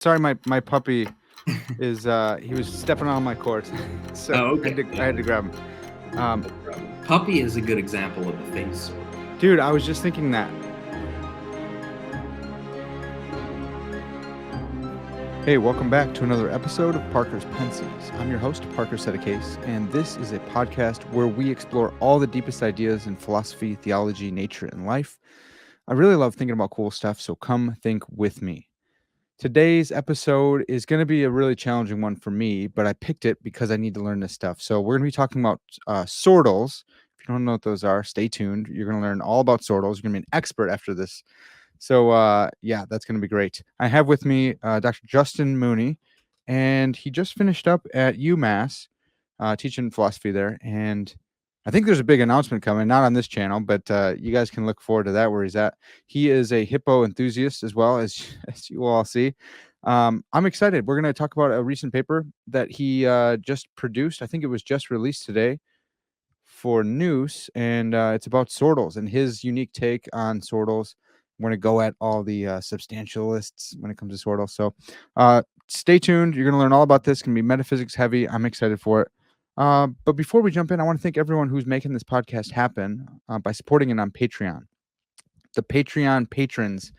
Sorry, my puppy is he was stepping on my cord, so Oh, I okay. had to grab him. No problem. Puppy is a good example of a phase sort. Dude, I was just thinking that. Hey, welcome back to another episode of Parker's Pensées. I'm your host, Parker Sedecase, and this is a podcast where we explore all the deepest ideas in philosophy, theology, nature, and life. I really love thinking about cool stuff, so come think with me. Today's episode is going to be a really challenging one for me, but I picked it because I need to learn this stuff. So we're going to be talking about sortals. If you don't know what those are, stay tuned. You're going to learn all about sortals. You're going to be an expert after this. So yeah, that's going to be great. I have with me Dr. Justin Mooney, and he just finished up at UMass teaching philosophy there. And I think there's a big announcement coming, not on this channel, but you guys can look forward to that where he's at. He is a hippo enthusiast as well, as you will all see. I'm excited. We're going to talk about a recent paper that he just produced. I think it was just released today for Noose, and it's about sortals and his unique take on sortals. I'm going to go at all the substantialists when it comes to sortals. So stay tuned. You're going to learn all about this. It's going to be metaphysics heavy. I'm excited for it. But before we jump in, I want to thank everyone who's making this podcast happen by supporting it on Patreon. The Patreon patrons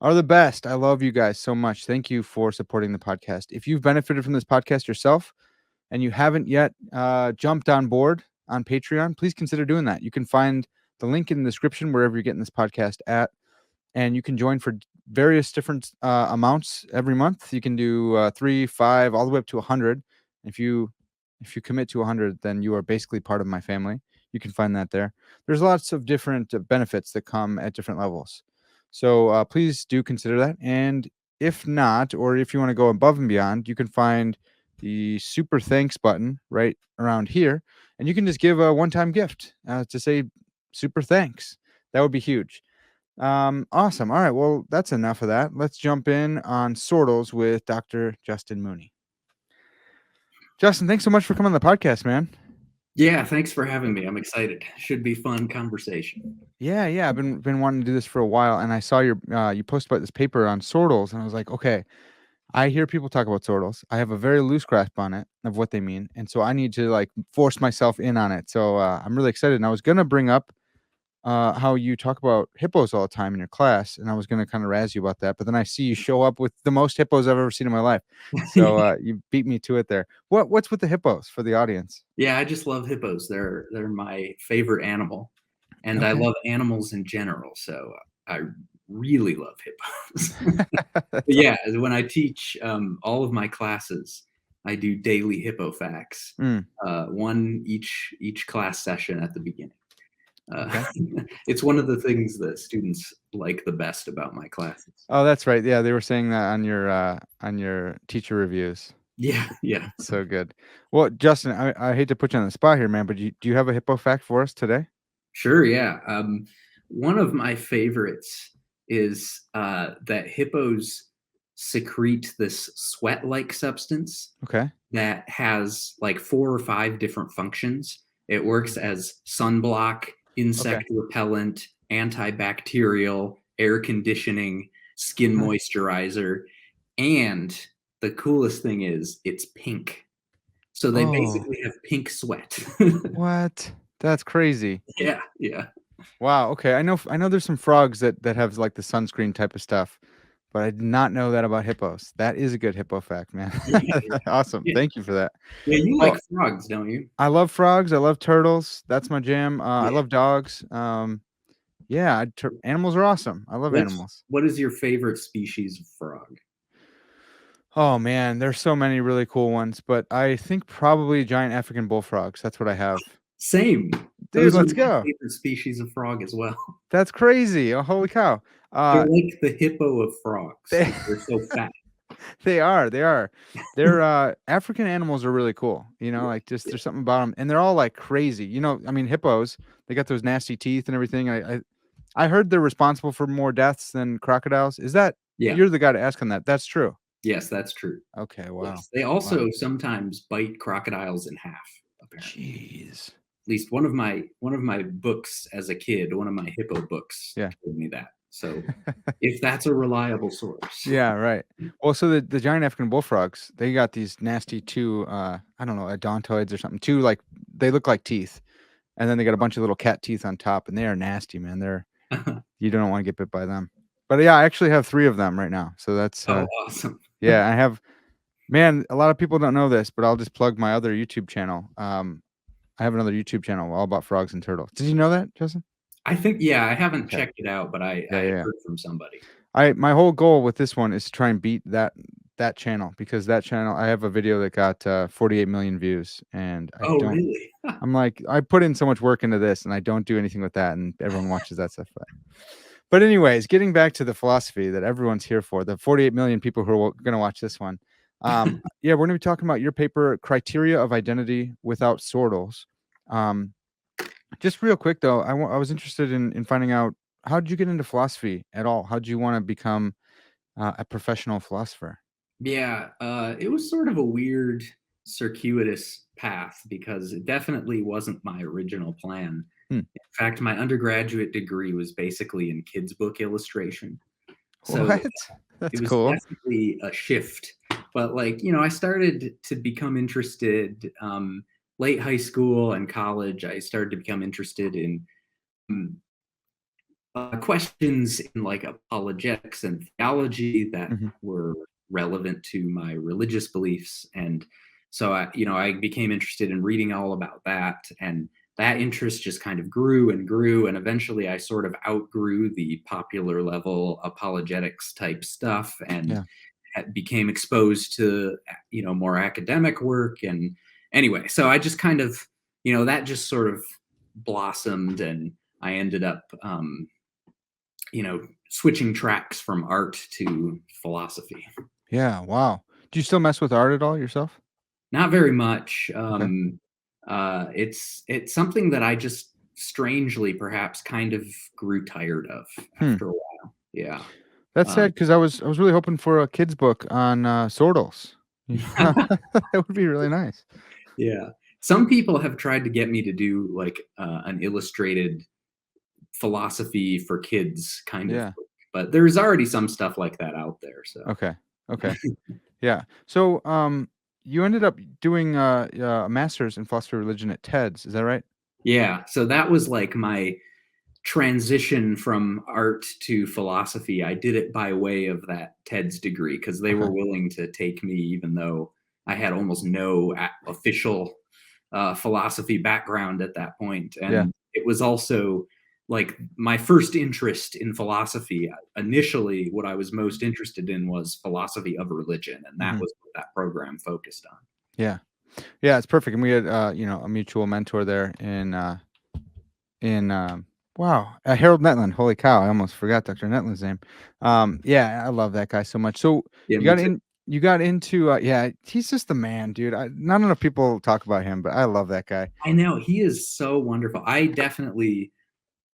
are the best. I love you guys so much. Thank you for supporting the podcast. If you've benefited from this podcast yourself and you haven't yet jumped on board on Patreon, please consider doing that. You can find the link in the description wherever you're getting this podcast at, and you can join for various different amounts every month. You can do 3, 5, all the way up to 100. If you commit to 100, then you are basically part of my family. You can find that there. There's lots of different benefits that come at different levels. So please do consider that. And if not, or if you want to go above and beyond, you can find the super thanks button right around here. And you can just give a one-time gift to say super thanks. That would be huge. Awesome. All right. Well, that's enough of that. Let's jump in on sortals with Dr. Justin Mooney. Justin, thanks so much for coming on the podcast, man. Yeah, thanks for having me. I'm excited. Should be fun conversation. Yeah. I've been wanting to do this for a while, and I saw your you post about this paper on sortals, and I was like, okay, I hear people talk about sortals. I have a very loose grasp on it of what they mean, and so I need to like force myself in on it. So I'm really excited, and I was gonna bring up how you talk about hippos all the time in your class, and I was gonna kind of razz you about that, but then I see you show up with the most hippos I've ever seen in my life. So you beat me to it there. What's with the hippos for the audience? Yeah, I just love hippos. They're my favorite animal, and I Okay. love animals in general. So I really love hippos. But That's yeah, when I teach all of my classes, I do daily hippo facts, mm, one each class session at the beginning. okay. It's one of the things that students like the best about my classes. Oh, that's right. Yeah, they were saying that on your teacher reviews. Yeah. So good. Well, Justin, I hate to put you on the spot here, man, but do you have a hippo fact for us today? Sure, yeah. One of my favorites is that hippos secrete this sweat-like substance Okay. that has like 4 or 5 different functions. It works as sunblock, Okay. insect repellent, antibacterial, air conditioning, skin moisturizer, and the coolest thing is it's pink. So they Oh, basically have pink sweat. what? That's crazy. Yeah. Wow. Okay. I know there's some frogs that have like the sunscreen type of stuff, but I did not know that about hippos. That is a good hippo fact, man. Yeah, Awesome. yeah. Thank you for that. Yeah, you like Well, frogs, don't you? I love frogs. I love turtles. That's my jam. I Yeah. love dogs. Yeah, animals are awesome. I love animals. What is your favorite species of frog? Oh man, there's so many really cool ones, but I think probably giant African bullfrogs. That's what I have. Same. Dude, Those are let's my go. favorite species of frog as well. That's crazy. Oh, holy cow. They're Uh, like the hippo of frogs they 'cause they're so fat. they are. They are. They're African animals are really cool. You know, like just Yeah. there's something about them, and they're all like crazy. You know, I mean, hippos. They got those nasty teeth and everything. I heard they're responsible for more deaths than crocodiles. Is that Yeah. you're the guy to ask on that? That's true. Yes, that's true. Okay. Wow. Yes. They Wow. also sometimes bite crocodiles in half, apparently. Jeez. At least one of my books as a kid, one of my hippo books Yeah. told me that. So if that's a reliable source. Yeah, right. Well, so the giant African bullfrogs, they got these nasty two, I don't know, odontoids or something. Two like they look like teeth, and then they got a bunch of little cat teeth on top, and they are nasty, man. You don't want to get bit by them. But yeah, I actually have 3 of them right now. So that's Oh, awesome. yeah, I have. Man, a lot of people don't know this, but I'll just plug my other YouTube channel. I have another YouTube channel all about frogs and turtles. Did you know that, Justin? I think, yeah, I haven't Okay. checked it out, but I Yeah, had yeah. heard from somebody. My whole goal with this one is to try and beat that channel because that channel I have a video that got 48 million views and Oh, really? I'm like I put in so much work into this and I don't do anything with that and everyone watches that stuff. But anyways, getting back to the philosophy that everyone's here for, the 48 million people who are going to watch this one. Yeah, we're going to be talking about your paper, Criteria of Identity Without Sortals. Just real quick though, I was interested in finding out how did you get into philosophy at all? How did you want to become a professional philosopher? Yeah, it was sort of a weird, circuitous path because it definitely wasn't my original plan. Hmm. In fact, my undergraduate degree was basically in kids' book illustration. So What? it That's was cool. definitely a shift. But, like, I started to become interested late high school and college. I started to become interested in um, questions in like apologetics and theology that Hmm. were relevant to my religious beliefs. And so I became interested in reading all about that. And that interest just kind of grew and grew. And eventually I sort of outgrew the popular level apologetics type stuff and Yeah. became exposed to, more academic work. And anyway, so I just kind of, that just sort of blossomed and I ended up, switching tracks from art to philosophy. Yeah. Wow. Do you still mess with art at all yourself? Not very much. Okay. It's something that I just strangely perhaps kind of grew tired of Hmm. after a while. Yeah. That's Um, sad because I was really hoping for a kid's book on Sortals. That would be really nice. yeah. Some people have tried to get me to do like an illustrated philosophy for kids kind of Yeah. book, but there's already some stuff like that out there. So Okay. Okay. Yeah. So, you ended up doing a master's in philosophy of religion at TEDS. Is that right? yeah, so that was like my transition from art to philosophy. I did it by way of that TEDS degree because they Okay. were willing to take me, even though I had almost no official philosophy background at that point. Yeah. And it was also like my first interest in philosophy. Initially, what I was most interested in was philosophy of religion, and that Hmm. was what that program focused on. Yeah. Yeah. It's perfect. And we had a mutual mentor there in wow, Harold Netland. Holy cow, I almost forgot Dr. Netland's name. Yeah, I love that guy so much. So Yeah, you me got too. in you got into yeah, he's just the man, dude. Not enough people talk about him, but I love that guy. I know he is so wonderful. I definitely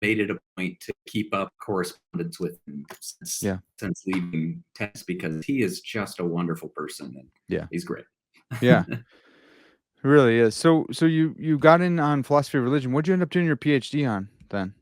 made it a point to keep up correspondence with him since Yeah. since leaving Texas because he is just a wonderful person and Yeah. he's great. Yeah. It really is. So you got in on philosophy of religion. What'd you end up doing your PhD on then?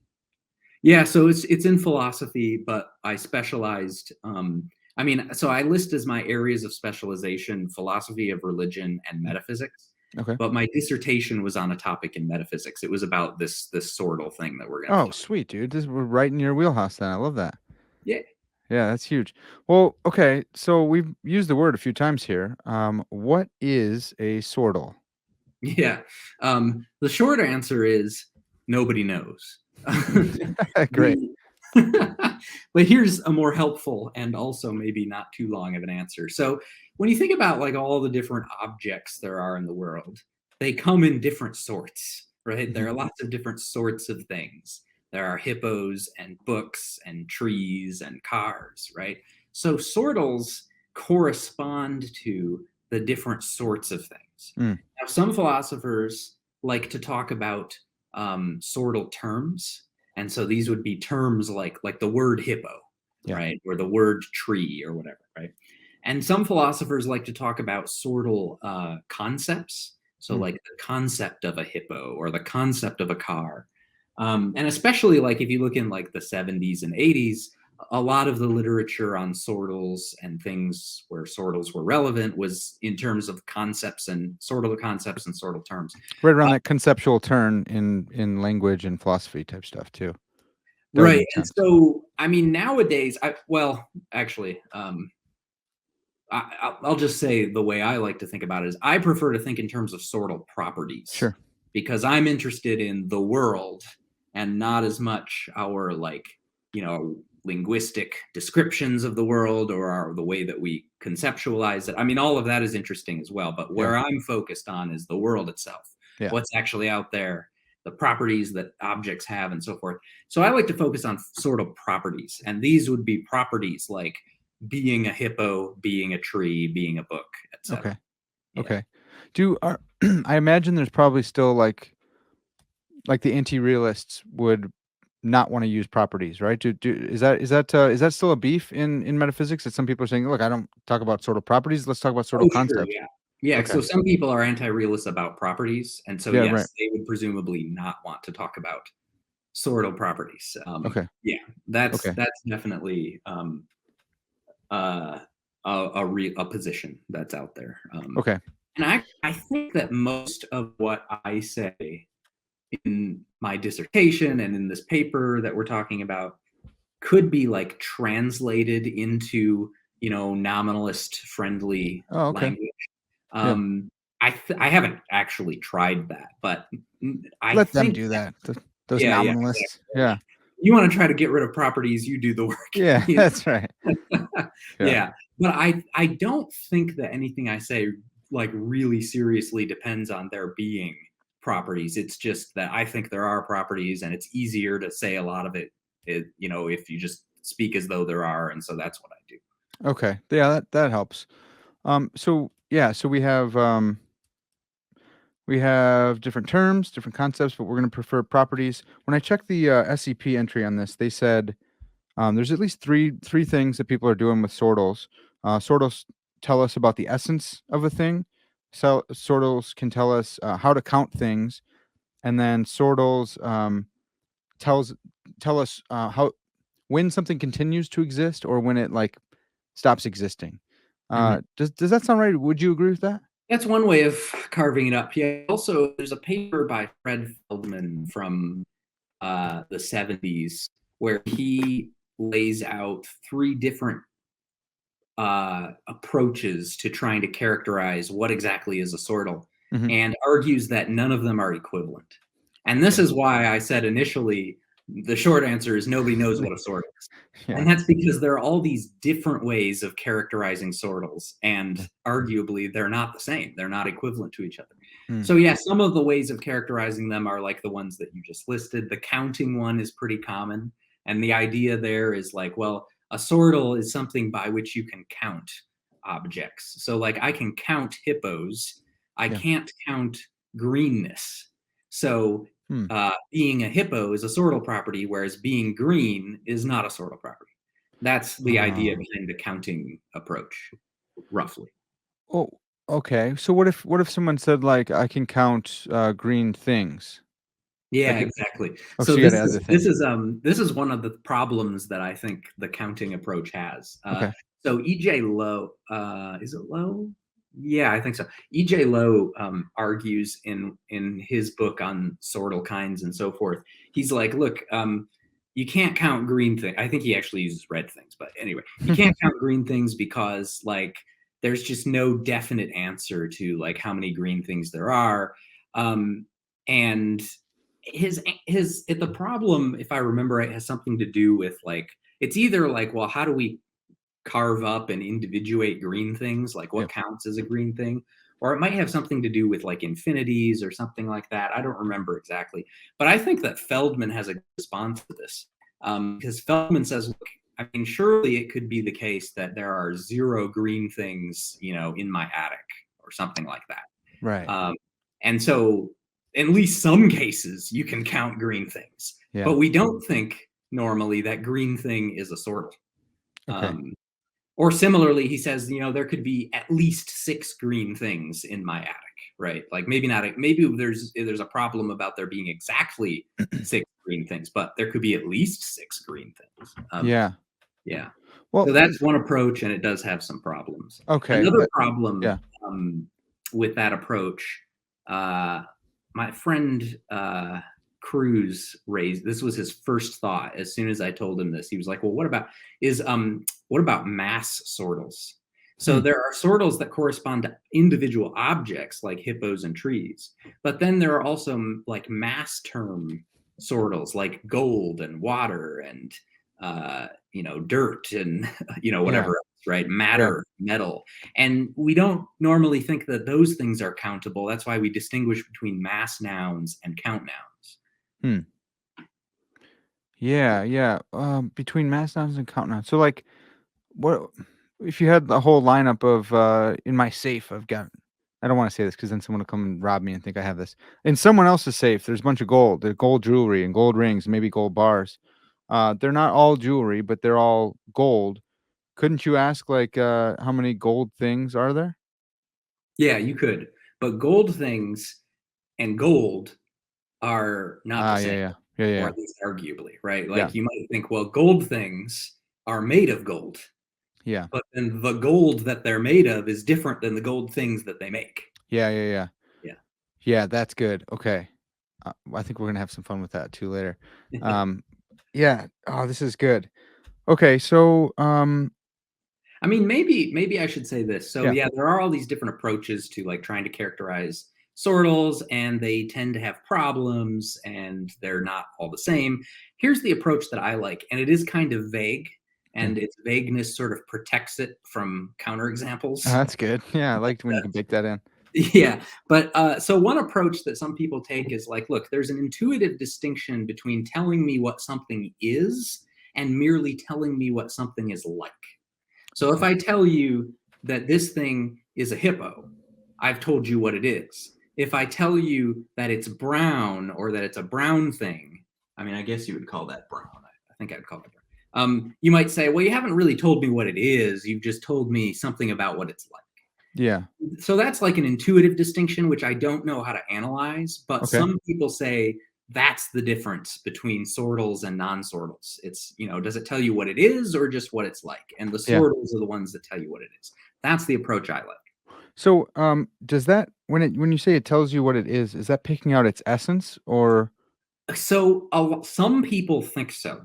Yeah, so it's in philosophy, but I specialized. I mean, so I list as my areas of specialization philosophy of religion and metaphysics. Okay. But my dissertation was on a topic in metaphysics. It was about this sortal thing that we're going to Oh, talk. sweet, dude. We're right in your wheelhouse then. I love that. Yeah, Yeah, that's huge. Well, okay. So we've used the word a few times here. What is a sortal? yeah. The short answer is nobody knows. Great. the but here's a more helpful and also maybe not too long of an answer. So when you think about like all the different objects there are in the world, they come in different sorts, right? There Mhm. are lots of different sorts of things. There are hippos and books and trees and cars, right? So sortals correspond to the different sorts of things. Mm, Now, some philosophers like to talk about sortal terms, and so these would be terms like the word hippo, yeah. right, or the word tree or whatever, right? And some philosophers like to talk about sortal concepts, so Mm, like the concept of a hippo or the concept of a car, and especially like if you look in like the 70s and 80s. a lot of the literature on sortals and things where sortals were relevant was in terms of concepts and sortal concepts and sortal terms. Right around that conceptual turn in language and philosophy type stuff too. That would Right. make And sense. so, I mean, nowadays, actually, I'll just say the way I like to think about it is I prefer to think in terms of sortal properties, Sure. because I'm interested in the world and not as much our, like, linguistic descriptions of the world or the way that we conceptualize it. I mean, all of that is interesting as well, but Yeah. where I'm focused on is the world itself, Yeah. what's actually out there, the properties that objects have, and so forth. So I like to focus on sortal properties, and these would be properties like being a hippo, being a tree, being a book, etc. Okay. Yeah. Okay. I imagine there's probably still like the anti-realists would not want to use properties, right? Is that still a beef in metaphysics that some people are saying, look, I don't talk about sortal properties, let's talk about sortal Oh, sure. concepts. Yeah. Yeah. Okay. So some people are anti-realist about properties, and so Yeah, right. yes, they would presumably not want to talk about sortal properties. Okay. Yeah, that's Okay. definitely uh, a position that's out there. Okay. And I think that most of what I say in my dissertation and in this paper that we're talking about could be like translated into nominalist friendly Oh, okay. language. Yeah. Um, I haven't actually tried that, but I Let them think do that, that. Those yeah, yeah, nominalists. exactly. Yeah. You want to try to get rid of properties, you do the work. Yeah, you that's right. know? Yeah. Yeah, but I don't think that anything I say like really seriously depends on there being properties. It's just that I think there are properties, and it's easier to say a lot of it, if you just speak as though there are, and so that's what I do. Okay. Yeah, that helps. So yeah, so we have different terms, different concepts, but we're going to prefer properties. When I checked the SCP entry on this, they said there's at least three things that people are doing with sortals. Sortals tell us about the essence of a thing. So sortals can tell us how to count things, and then sortals tells tell us how when something continues to exist or when it like stops existing. Mhm. Does that sound right? Would you agree with that? That's one way of carving it up. Yeah. Also, there's a paper by Fred Feldman from the 70s where he lays out three different approaches to trying to characterize what exactly is a sortal, Hmm. and argues that none of them are equivalent. And this Okay. is why I said initially the short answer is nobody knows what a sortal is. Yeah. And that's because there are all these different ways of characterizing sortals, and Yeah. arguably they're not the same. They're not equivalent to each other. Mm. So, yeah, some of the ways of characterizing them are like the ones that you just listed. The counting one is pretty common. And the idea there is like, well, a sortal is something by which you can count objects. So, like, I can count hippos, I Yeah. can't count greenness. So, Hmm. being a hippo is a sortal property, whereas being green is not a sortal property. That's the idea Uh, behind the counting approach, roughly. oh, okay. So what if someone said like I can count green things? Yeah, Like it, exactly. oh, So so you got to add the thing. this is one of the problems that I think the counting approach has. Okay. So EJ Lowe, is it Lowe? Yeah, I think so. EJ Lowe argues in his book on sortal kinds and so forth. He's like, look, you can't count green things. I think he actually uses red things, but anyway, you can't count green things because like there's just no definite answer to like how many green things there are. And the problem, if I remember right, has something to do with like it's either like, well, how do we carve up and individuate green things, like Yeah. what counts as a green thing, or it might have something to do with like infinities or something like that. I don't remember exactly, but I think that Feldman has a response to this, because Feldman says, look, I mean, surely it could be the case that there are zero green things, in my attic or something like that. Right. And so, in at least some cases, you can count green things, Yeah. but we don't think normally that green thing is a sortal. Okay. Um, or similarly, he says, there could be at least 6 green things in my attic, right? Like maybe not, maybe there's a problem about there being exactly 6 green things, but there could be at least 6 green things. Yeah. Yeah. Well, So that's one approach, and it does have some problems. okay. Another problem Yeah. with that approach, uh, my friend Cruz raised. This was his first thought. As soon as I told him this, he was like, "Well, what about mass sortals?" So Hmm. there are sortals that correspond to individual objects like hippos and trees, but then there are also like mass term sortals like gold and water and dirt and Yeah. whatever else, right? Yeah. Matter, metal. And we don't normally think that those things are countable. That's why we distinguish between mass nouns and count nouns. Hmm. Yeah. Yeah. Between mass nouns and count nouns. So, like, what if you had the whole lineup of in my safe? I've got. I don't want to say this because then someone will come and rob me and think I have this. In someone else's safe, there's a bunch of gold. There's gold jewelry and gold rings, maybe gold bars. They're not all jewelry, but they're all gold. Couldn't you ask like how many gold things are there? Yeah, you could. But gold things and gold are not the Ah, yeah, same, yeah, yeah, or yeah, at least arguably, right? yeah, Like you might think, well, gold things are made of gold, yeah, but then the gold that they're made of is different than the gold things that they make. yeah, yeah, yeah. Yeah. Yeah, that's good. Okay. I think we're gonna have some fun with that too later. Um, yeah. Oh, this is good. Okay, so I mean, maybe I should say this. So yeah, yeah, there are all these different approaches to like trying to characterize sortals, and they tend to have problems, and they're not all the same. Here's the approach that I like, and it is kind of vague, yeah. and its vagueness sort of protects it from counterexamples. That's good. Yeah, I liked when you can bake that in. Yeah, but so one approach that some people take is like, look, there's an intuitive distinction between telling me what something is and merely telling me what something is like. So if Okay. I tell you that this thing is a hippo, I've told you what it is. If I tell you that it's brown or that it's a brown thing, I mean, I guess you would call that brown. I think I'd call it brown. You might say, well, you haven't really told me what it is. You've just told me something about what it's like. Yeah. So that's like an intuitive distinction, which I don't know how to analyze, but Okay. some people say that's the difference between sortals and non-sortals. It's, does it tell you what it is or just what it's like? And the Yeah. sortals are the ones that tell you what it is. That's the approach I like. So does that when you say it tells you what it is that picking out its essence or So some people think so.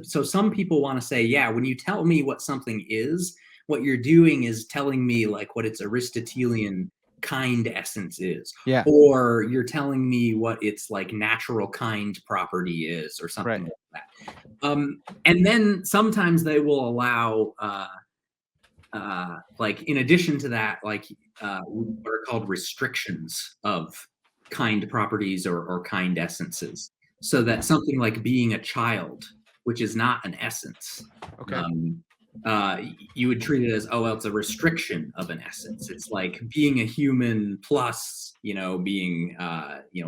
So some people want to say, yeah, when you tell me what something is, what you're doing is telling me like what its Aristotelian kind essence is, yeah, or you're telling me what its like natural kind property is, or something right. like that. And then sometimes they will allow like in addition to that, like what are called restrictions of kind properties or kind essences. So that something like being a child, which is not an essence, Okay. um, you would treat it as, oh, well, it's a restriction of an essence. It's like being a human plus, being,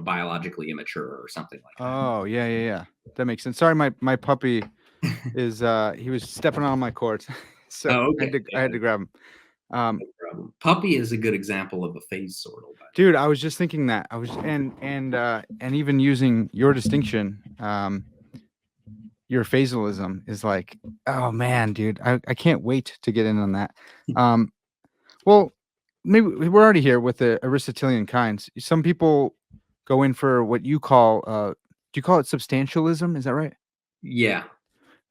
biologically immature or something like Oh, yeah, yeah, yeah. That makes sense. Sorry, my puppy is he was stepping on my cords. So that. Oh, I okay. had to I Yeah, had to grab him. Um, no problem. Puppy is a good example of a phase sortal, by the way. dude, I was just thinking that. I was and even using your distinction, your phasalism is like, oh man, dude, I can't wait to get in on that. Um, well, maybe we're already here with the Aristotelian kinds. Some people go in for what you call do you call it substantialism? Is that right? Yeah.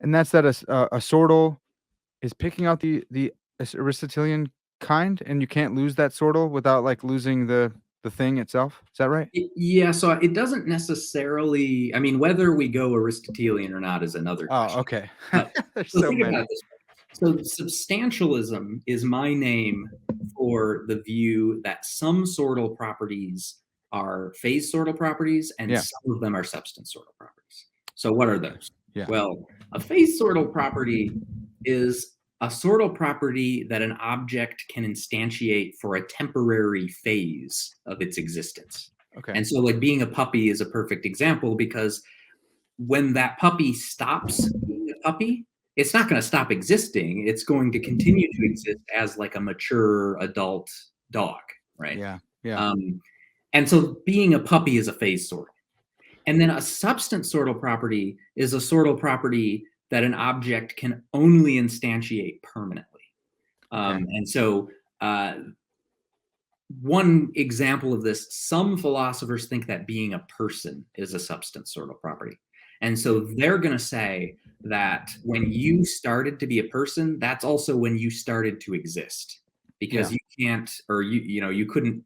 And that's that a sortal is picking out the Aristotelian kind, and you can't lose that sortal without like losing the thing itself. Is that right? Yeah, so it doesn't necessarily, I mean, whether we go Aristotelian or not is another Oh, question. okay. But There's so so think about many. it this way. So substantialism is my name for the view that some sortal properties are phase sortal properties and Yeah. some of them are substance sortal properties. So what are those? Yeah. Well, a phase sortal property is a sortal property that an object can instantiate for a temporary phase of its existence. Okay. And so, like, being a puppy is a perfect example because when that puppy stops being a puppy, it's not going to stop existing. It's going to continue to exist as like a mature adult dog, right? Yeah. Yeah. Um, and so, being a puppy is a phase sortal. And then a substance sortal property is a sortal property that an object can only instantiate permanently. Okay. And so one example of this, some philosophers think that being a person is a substance sortal property. And so they're going to say that when you started to be a person, that's also when you started to exist, because Yeah. you can't, or you couldn't,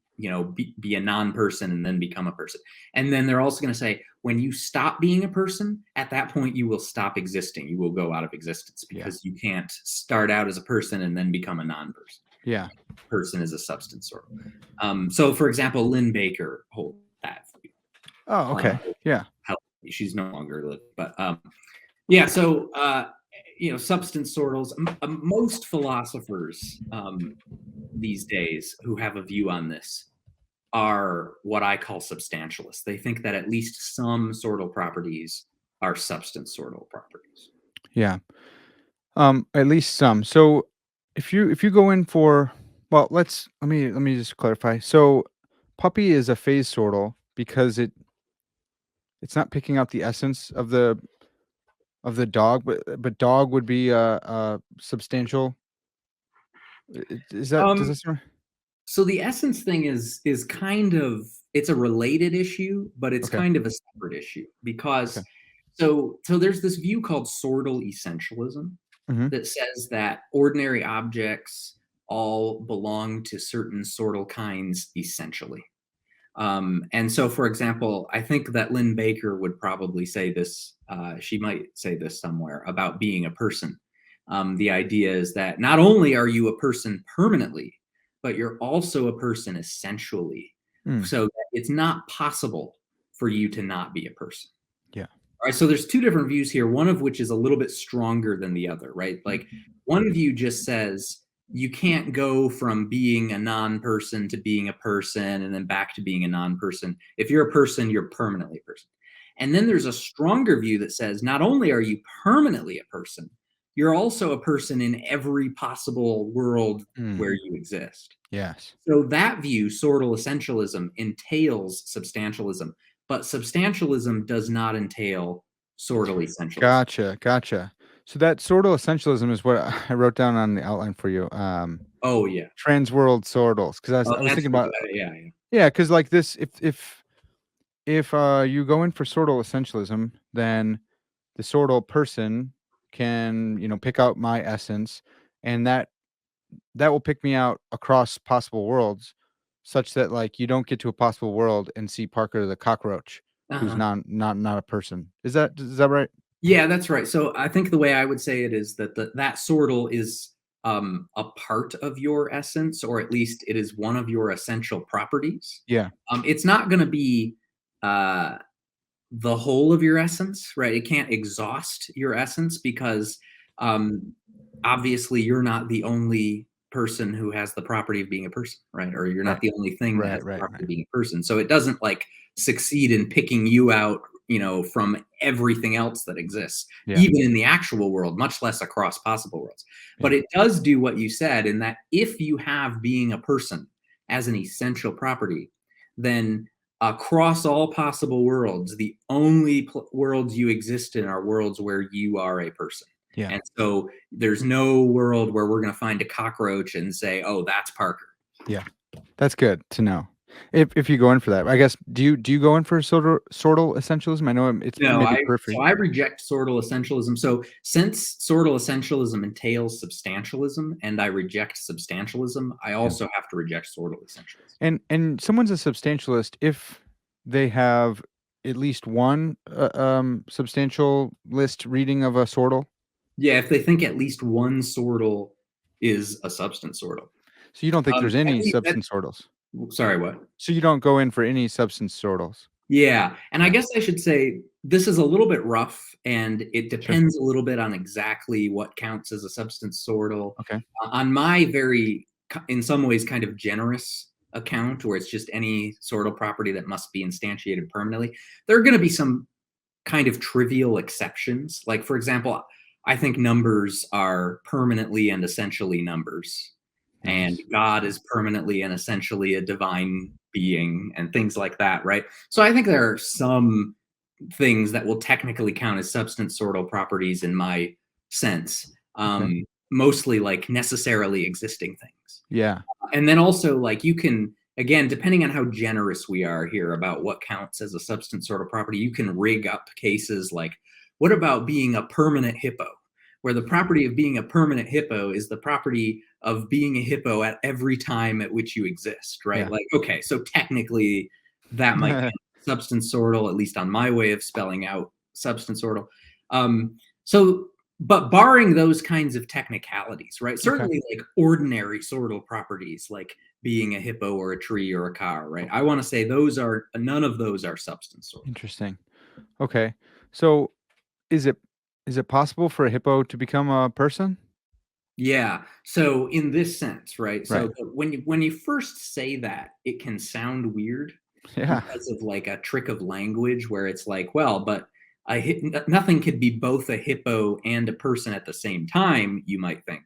be a non-person and then become a person. And then they're also going to say, when you stop being a person, at that point, you will stop existing. You will go out of existence, because you can't start out as a person and then become a non-person. Yeah. Person is a substance sortal. So, for example, Lynn Baker holds that view. Oh, okay. Yeah. She's no longer living, but yeah. So, substance sortals. Most philosophers these days who have a view on this are what I call substantialists. They think that at least some sortal properties are substance sortal properties. Yeah. At least some. So if you go in for, well, let me just clarify. So puppy is a phase sortal because it's not picking out the essence of the dog, but dog would be a substantial. Is that does Um, this? so the essence thing is kind of, it's a related issue, but it's Okay. kind of a separate issue, Okay. because so there's this view called sortal essentialism Hmm. that says that ordinary objects all belong to certain sortal kinds essentially. And so, for example, I think that Lynn Baker would probably say this. She might say this somewhere about being a person. The idea is that not only are you a person permanently, but you're also a person essentially. Mm. So that it's not possible for you to not be a person. Yeah. All right. So there's two different views here, one of which is a little bit stronger than the other, right? Like, one view just says you can't go from being a non-person to being a person and then back to being a non-person. If you're a person, you're permanently a person. And then there's a stronger view that says not only are you permanently a person, you're also a person in every possible world Mm. where you exist. Yes. So that view, sortal essentialism, entails substantialism, but substantialism does not entail sortal essentialism. Gotcha. So that sortal essentialism is what I wrote down on the outline for you. Oh yeah. Transworld sortals, because Oh, I was that's thinking really about, good. Yeah, yeah. yeah, because like this, if you go in for sortal essentialism, then the sortal person can pick out my essence, and that will pick me out across possible worlds, such that like you don't get to a possible world and see Parker the cockroach, who's Uh-huh. not a person. Is that right? Yeah, that's right. So I think the way I would say it is that that sortal is a part of your essence, or at least it is one of your essential properties. Yeah. It's not going to be uh, the whole of your essence, right? It can't exhaust your essence, because um, obviously you're not the only person who has the property of being a person, right? Or you're not Right. the only thing that has Right. the Right. property Right. of being a person. So it doesn't like succeed in picking you out, from everything else that exists, Yeah. even in the actual world, much less across possible worlds. But Yeah. it does do what you said, in that if you have being a person as an essential property, then across all possible worlds, the only worlds you exist in are worlds where you are a person. Yeah. And so there's no world where we're going to find a cockroach and say, "Oh, that's Parker." Yeah. That's good to know. If you go in for that, I guess, do you go in for sortal essentialism? I know it's No, maybe I periphery. reject sortal essentialism. So since sortal essentialism entails substantialism, and I reject substantialism, I Yeah. also have to reject sortal essentialism. And someone's a substantialist if they have at least one substantial list reading of a sortal. Yeah, if they think at least one sortal is a substance sortal. So you don't think there's At any least, substance sortals. sorry, what? So you don't go in for any substance sortals. Yeah, and I Yeah. guess I should say this is a little bit rough, and it Sure. depends a little bit on exactly what counts as a substance sortal. Okay. On my very, in some ways, kind of generous account, where it's just any sortal property that must be instantiated permanently, there are going to be some kind of trivial exceptions. Like, for example, I think numbers are permanently and essentially numbers, and Nice. God is permanently and essentially a divine being, and things like that, right? So I think there are some things that will technically count as substance sortal properties in my sense. Okay. Mostly like necessarily existing things. Yeah. And then also like you can, again, depending on how generous we are here about what counts as a substance sortal property, you can rig up cases like, what about being a permanent hippo? Where the property of being a permanent hippo is the property of being a hippo at every time at which you exist, right? Yeah. Like, okay, so technically that might count substance sortal, at least on my way of spelling out substance sortal. So, but barring those kinds of technicalities, right? Okay. Certainly like ordinary sortal properties, like being a hippo or a tree or a car, right? I want to say none of those are substance sortal. Interesting. Okay. So is it possible for a hippo to become a person? Yeah. So in this sense, right? Right. So when you first say that, it can sound weird Yeah. because of like a trick of language where it's like, well, but nothing could be both a hippo and a person at the same time, you might think.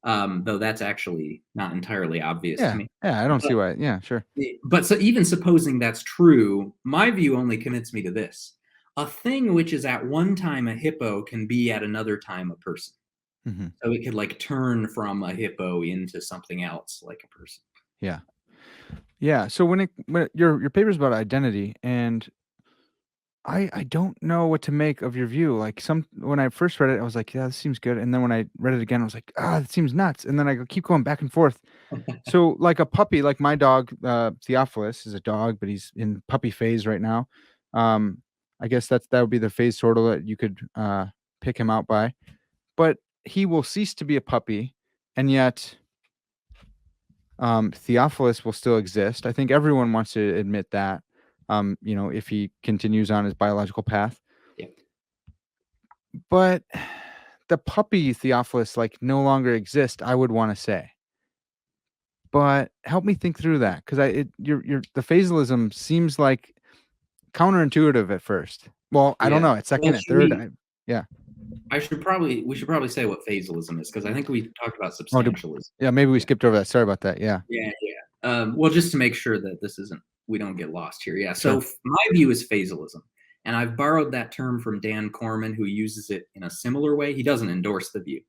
Though that's actually not entirely obvious to Yeah. me. Yeah. I don't see why. Yeah. Sure. But so even supposing that's true, my view only commits me to this. A thing which is at one time a hippo can be at another time a person. Hmm. So it could like turn from a hippo into something else like a person. Yeah. Yeah. So when your paper's about identity, and I don't know what to make of your view. Like when I first read it, I was like, yeah, this seems good. And then when I read it again, I was like, it seems nuts. And then I keep going back and forth. So like a puppy, like my dog, Theophilus is a dog, but he's in puppy phase right now. I guess that would be the phase sortal that you could pick him out by. But he will cease to be a puppy, and yet Theophilus will still exist. I think everyone wants to admit that. If he continues on his biological path. Yeah. But the puppy Theophilus like no longer exists, I would want to say. But help me think through that, because the phasalism seems like counterintuitive at first. Well, I don't Yeah. know. At Well, second, at third, yeah. we should probably say what phasalism is because I think we talked about Oh, substantialism. yeah. Maybe we Yeah. skipped over that. Sorry about that. Yeah. Yeah. Well, just to make sure that we don't get lost here. Yeah. So Sure. my view is phasalism. And I've borrowed that term from Dan Corman, who uses it in a similar way. He doesn't endorse the view,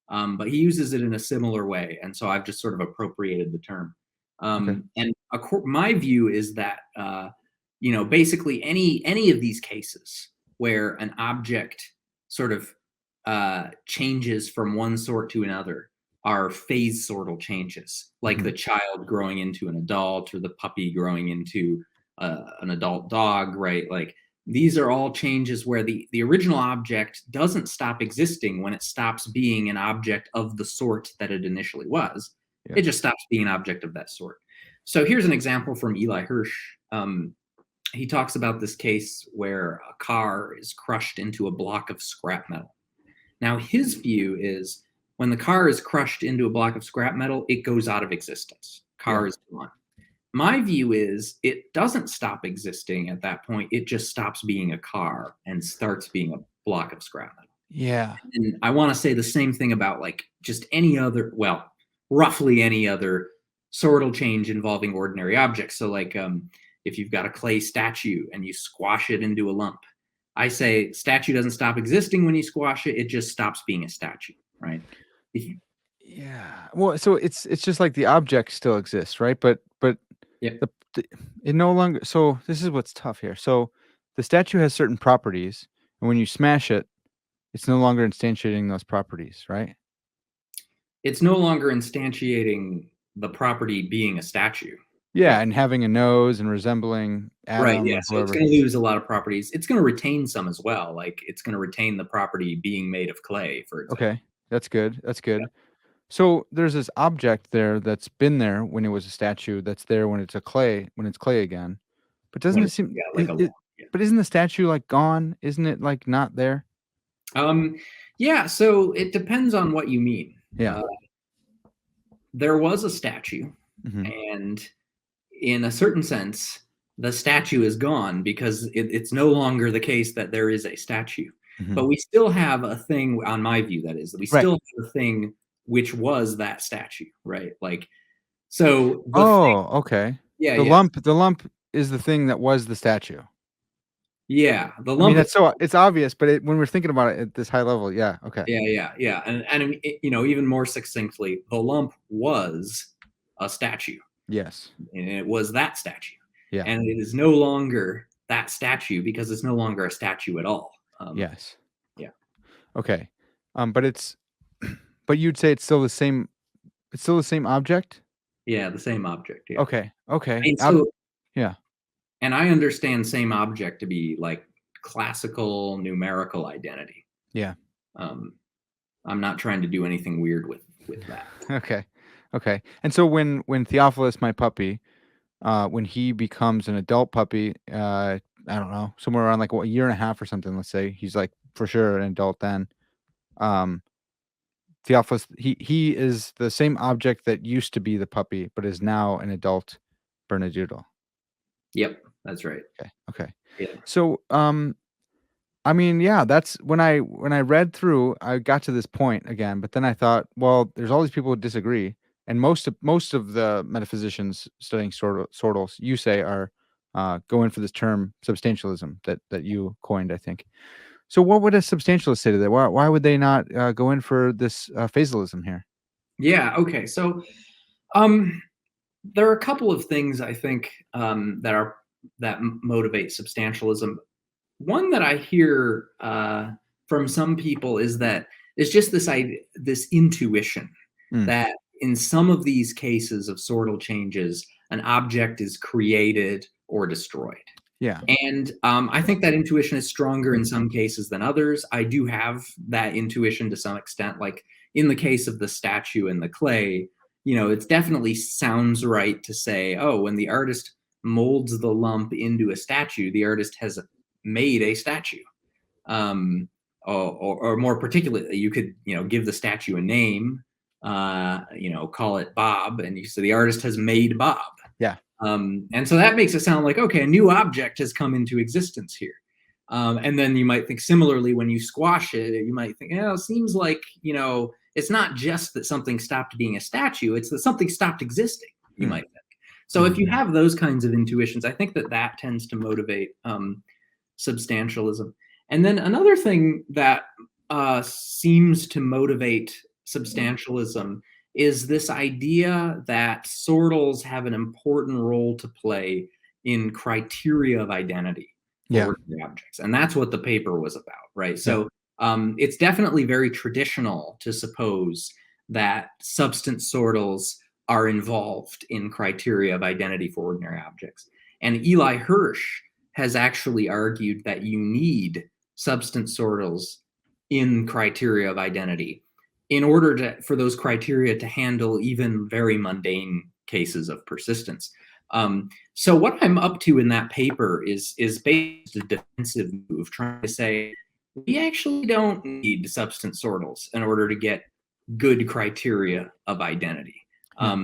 but he uses it in a similar way. And so I've just sort of appropriated the term. Okay. And my view is that, basically any of these cases where an object sort of changes from one sort to another are phase sortal changes, like the child growing into an adult or the puppy growing into an adult dog, right? Like these are all changes where the original object doesn't stop existing when it stops being an object of the sort that it initially was. Yeah. It just stops being an object of that sort. So here's an example from Eli Hirsch. He talks about this case where a car is crushed into a block of scrap metal. Now, his view is when the car is crushed into a block of scrap metal, it goes out of existence. Car is gone. My view is it doesn't stop existing at that point. It just stops being a car and starts being a block of scrap metal. Yeah. And I want to say the same thing about like just any other, well, roughly any other sortal change involving ordinary objects. So like if you've got a clay statue and you squash it into a lump, I say statue doesn't stop existing when you squash it. It just stops being a statue, right? Yeah. Well, so it's just like the object still exists, right? But Yep. it no longer. So this is what's tough here. So the statue has certain properties, and when you smash it, it's no longer instantiating those properties, right? It's no longer instantiating the property being a statue. Yeah, Right. and having a nose and resembling Right. Adam Yeah. or So it's whoever. going to lose a lot of properties. It's going to retain some as well. Like it's going to retain the property being made of clay, for example. Okay, that's good. That's Yeah. good. So there's this object there that's been there when it was a statue. That's there when it's clay again. But doesn't When it it's seem? got like a long, yeah. But isn't the statue like gone? Isn't it like not there? Yeah. So it depends on what you mean. Yeah. There was a statue, Hmm. and in a certain sense, the statue is gone because it's no longer the case that there is a statue. Hmm. But we still have a thing, on my view, that is, that we Right. still have a thing which was that statue, right? Like, so Oh, okay. yeah, The yeah. lump is the thing that was the statue. Yeah, the I mean, lump that's itself. so it's obvious, but when we're thinking about it at this high level, yeah, okay. Yeah, and I mean, even more succinctly, the lump was a statue, Yes. and it was that statue, Yeah. and it is no longer that statue because it's no longer a statue at all. Yes. Yeah, Okay. But it's but you'd say it's still the same object? yeah, the same object. Yeah, Okay. Okay. and so, Yeah. and I understand same object to be like classical numerical identity. Yeah. Um, I'm not trying to do anything weird with that. Okay. Okay. And so when Theophilus, my puppy, when he becomes an adult puppy, I don't know, somewhere around like what, a year and a half or something, let's say, he's like for sure an adult then. Um, Theophilus, he is the same object that used to be the puppy, but is now an adult Bernedoodle. Yep, that's right. Okay. Okay. Yeah. So, I mean, yeah, that's when I read through, I got to this point again, but then I thought, well, there's all these people who disagree, and most of the metaphysicians studying sortals, you say, are going for this term substantialism that you coined, I think. So, what would a substantialist say to that? Why would they not go in for this phasalism here? Yeah. Okay. So, um, there are a couple of things I think that motivate substantialism. One that I hear from some people is that it's just this idea, this intuition Mm, that in some of these cases of sortal changes, an object is created or destroyed. yeah. And I think that intuition is stronger in some cases than others. I do have that intuition to some extent. Like in the case of the statue and the clay, it definitely sounds right to say, oh, when the artist molds the lump into a statue, the artist has made a statue. Um, or more particularly, you could, give the statue a name, call it Bob, and you say the artist has made Bob. Yeah. And so that makes it sound like, okay, a new object has come into existence here. And then you might think similarly when you squash it, you might think, it seems like, it's not just that something stopped being a statue, it's that something stopped existing, you Mm, might think. So if mhm. you have those kinds of intuitions, I think that tends to motivate substantialism. And then another thing that seems to motivate substantialism is this idea that sortals have an important role to play in criteria of identity for Yeah. ordinary objects. And that's what the paper was about, right? Yeah. So it's definitely very traditional to suppose that substance sortals are involved in criteria of identity for ordinary objects. And Eli Hirsch has actually argued that you need substance sortals in criteria of identity in order for those criteria to handle even very mundane cases of persistence. So what I'm up to in that paper is basically a defensive move, trying to say we actually don't need substance sortals in order to get good criteria of identity. Yeah.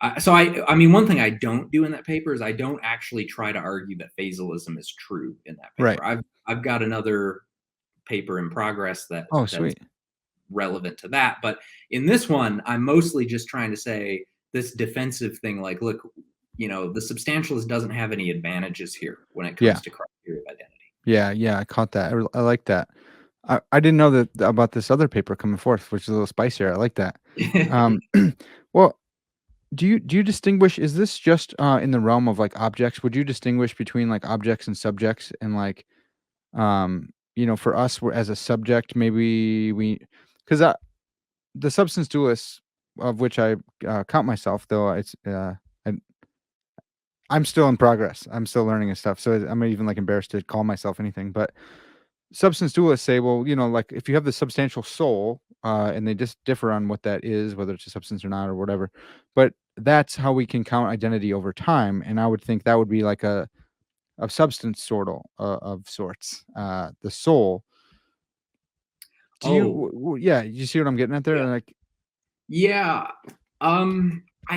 I mean, one thing I don't do in that paper is I don't actually try to argue that phasalism is true in that Right. paper. I've got another paper in progress Oh, that's sweet. relevant to that. But in this one, I'm mostly just trying to say this defensive thing, like, look, the substantialist doesn't have any advantages here when it Yeah. comes to criteria of identity. Yeah. Yeah. I caught that. I like that. I didn't know that about this other paper coming forth, which is a little spicier. I like that. Um, well, do you distinguish? Is this just in the realm of like objects? Would you distinguish between like objects and subjects, and like for us, we're, as a subject, maybe because the substance dualists, of which I count myself, though I, I'm still in progress. I'm still learning and stuff, so I'm even like embarrassed to call myself anything, but substance dualists say, well, like if you have the substantial soul, and they just differ on what that is, whether it's a substance or not or whatever, but that's how we can count identity over time. And I would think that would be like a substance sortal of sorts, the soul. Do you, Oh, yeah, you see what I'm getting at there? yeah. Like, Yeah. I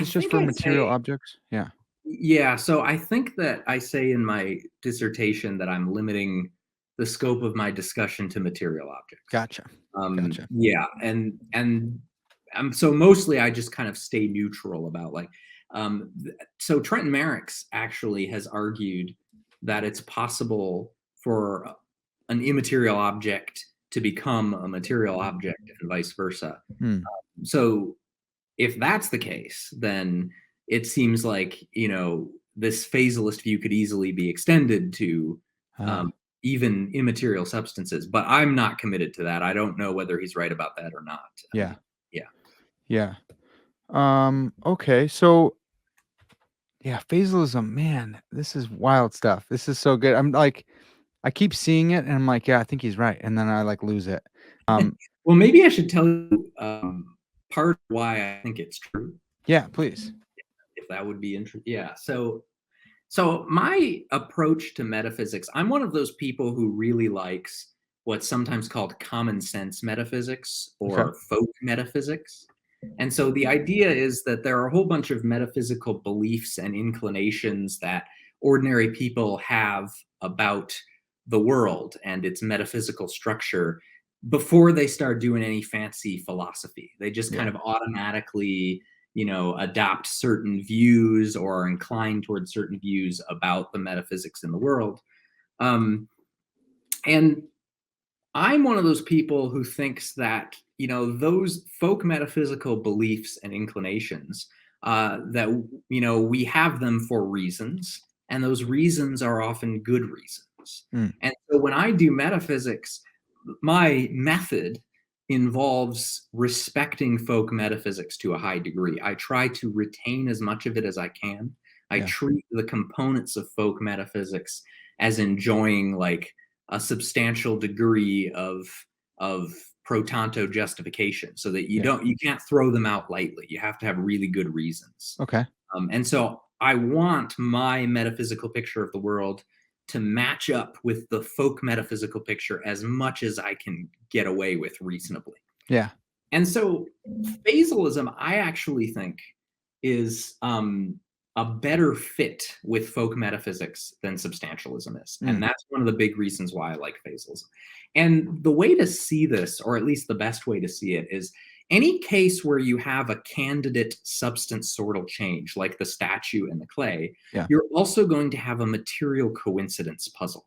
is this just think for I'd material say, objects? Yeah. yeah. So I think that I say in my dissertation that I'm limiting the scope of my discussion to material objects. Gotcha. Gotcha. Yeah, and so mostly I just kind of stay neutral about like, so Trenton Merrick's actually has argued that it's possible for an immaterial object to become a material object and vice versa. So if that's the case, then it seems like, this phasalist view could easily be extended to even immaterial substances, but I'm not committed to that. I don't know whether he's right about that or not. Yeah. Yeah. Okay. So yeah, phasalism, man, this is wild stuff. This is so good. I'm like, I keep seeing it and I'm like, yeah, I think he's right. And then I like lose it. Well, maybe I should tell you part of why I think it's true. Yeah, please. If that would be interesting. Yeah. So my approach to metaphysics, I'm one of those people who really likes what's sometimes called common sense metaphysics or folk metaphysics. And so the idea is that there are a whole bunch of metaphysical beliefs and inclinations that ordinary people have about the world and its metaphysical structure before they start doing any fancy philosophy. They just kind of automatically, adopt certain views or are inclined towards certain views about the metaphysics in the world. And I'm one of those people who thinks that, those folk metaphysical beliefs and inclinations, that, we have them for reasons, and those reasons are often good reasons. And so when I do metaphysics, my method involves respecting folk metaphysics to a high degree. I try to retain as much of it as I can. I treat the components of folk metaphysics as enjoying like a substantial degree of pro tanto justification, so that you can't throw them out lightly. You have to have really good reasons. Okay. And so I want my metaphysical picture of the world to match up with the folk metaphysical picture as much as I can get away with reasonably. Yeah. And so phasalism, I actually think, is a better fit with folk metaphysics than substantialism is. And that's one of the big reasons why I like phasalism. And the way to see this, or at least the best way to see it, is any case where you have a candidate substance sortal change, like the statue and the clay, you're also going to have a material coincidence puzzle.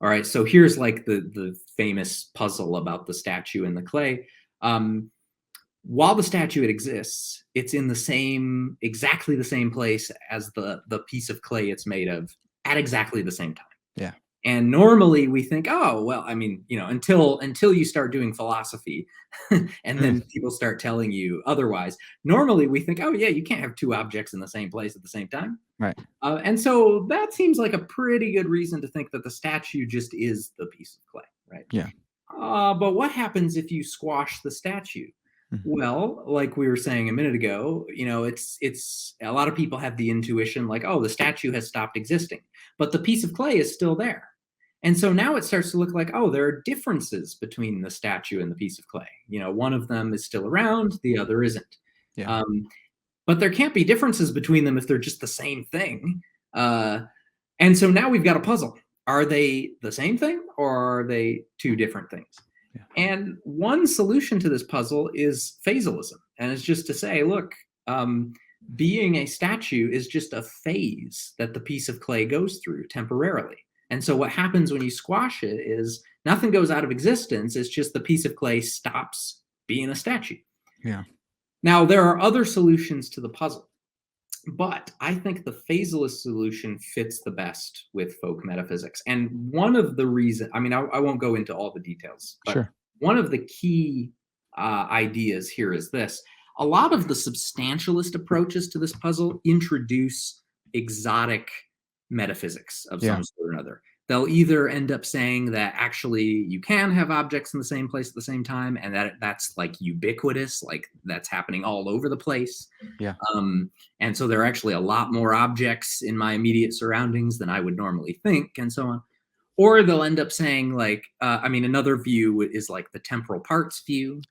All right, so here's like the famous puzzle about the statue and the clay. While the statue exists, it's in exactly the same place as the piece of clay it's made of at exactly the same time. Yeah. And normally we think, oh, well, I mean, until you start doing philosophy and then people start telling you otherwise, normally we think, oh, yeah, you can't have two objects in the same place at the same time. Right. And so that seems like a pretty good reason to think that the statue just is the piece of clay, right? Yeah. But what happens if you squash the statue? Well, like we were saying a minute ago, it's a lot of people have the intuition like, oh, the statue has stopped existing, but the piece of clay is still there. And so now it starts to look like, oh, there are differences between the statue and the piece of clay. One of them is still around, the other isn't. Yeah. But there can't be differences between them if they're just the same thing. And so now we've got a puzzle. Are they the same thing, or are they two different things? Yeah. And one solution to this puzzle is phasalism. And it's just to say, look, being a statue is just a phase that the piece of clay goes through temporarily. And so what happens when you squash it is nothing goes out of existence. It's just the piece of clay stops being a statue. Yeah. Now, there are other solutions to the puzzle, but I think the phasalist solution fits the best with folk metaphysics. And one of the reasons, I won't go into all the details, but one of the key ideas here is this. A lot of the substantialist approaches to this puzzle introduce exotic metaphysics of some sort or another. They'll either end up saying that actually you can have objects in the same place at the same time, and that's like ubiquitous, like that's happening all over the place. Yeah. And so there are actually a lot more objects in my immediate surroundings than I would normally think, and so on. Or they'll end up saying like, another view is like the temporal parts view,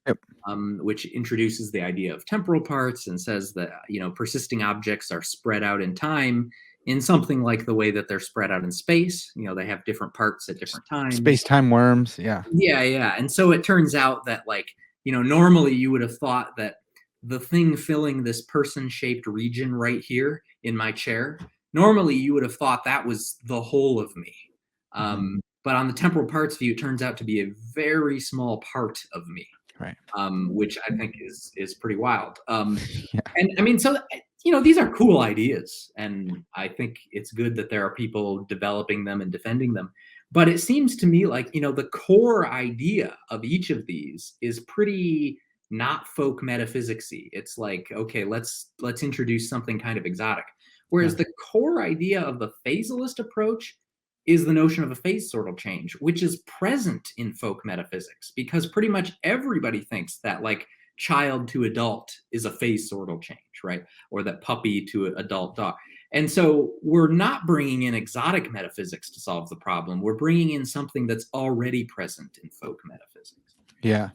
which introduces the idea of temporal parts and says that, persisting objects are spread out in time in something like the way that they're spread out in space. They have different parts at different times. Space-time worms, yeah. Yeah. And so it turns out that normally you would have thought that the thing filling this person-shaped region right here in my chair, normally you would have thought that was the whole of me. But on the temporal parts view, it turns out to be a very small part of me, Right. which I think is pretty wild. Yeah. And I mean, so these are cool ideas, and I think it's good that there are people developing them and defending them. But it seems to me like the core idea of each of these is pretty not folk metaphysicsy. It's like, okay, let's introduce something kind of exotic. Whereas Yeah. the core idea of the phasalist approach is the notion of a phase sortal change, which is present in folk metaphysics, because pretty much everybody thinks that like child to adult is a phase sortal change, right? Or that puppy to adult dog. And so we're not bringing in exotic metaphysics to solve the problem. We're bringing in something that's already present in folk metaphysics. Yeah.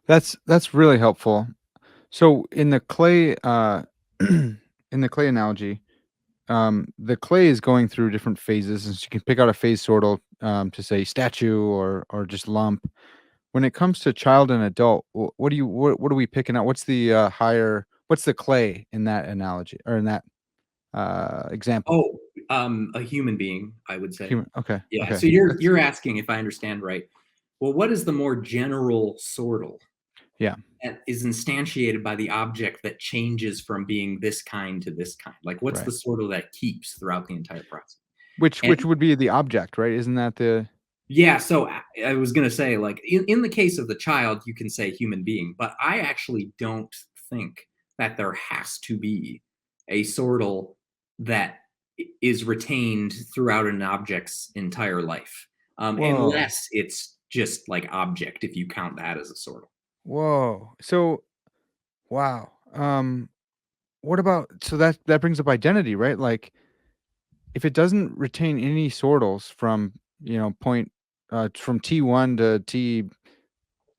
That's really helpful. So in the clay in the clay analogy, the clay is going through different phases, and so you can pick out a phase sortal to say statue or just lump. When it comes to child and adult, what are we picking out? What's the higher? What's the clay in that analogy or in that example? Oh, a human being, I would say. Human. Okay. Yeah. Okay. So you're That's you're asking, if I understand right, well, what is the more general sortal yeah. that is instantiated by the object that changes from being this kind to this kind? Like, what's the Right. sortal that keeps throughout the entire process? And Which would be the object, right? Isn't that the yeah, so I was gonna say, like, in the case of the child, you can say human being, but I actually don't think that there has to be a sortal that is retained throughout an object's entire life, whoa, unless it's just like object, if you count that as a sortal. whoa? So wow. What about so that brings up identity, right? Like if it doesn't retain any sortals from point from T1 to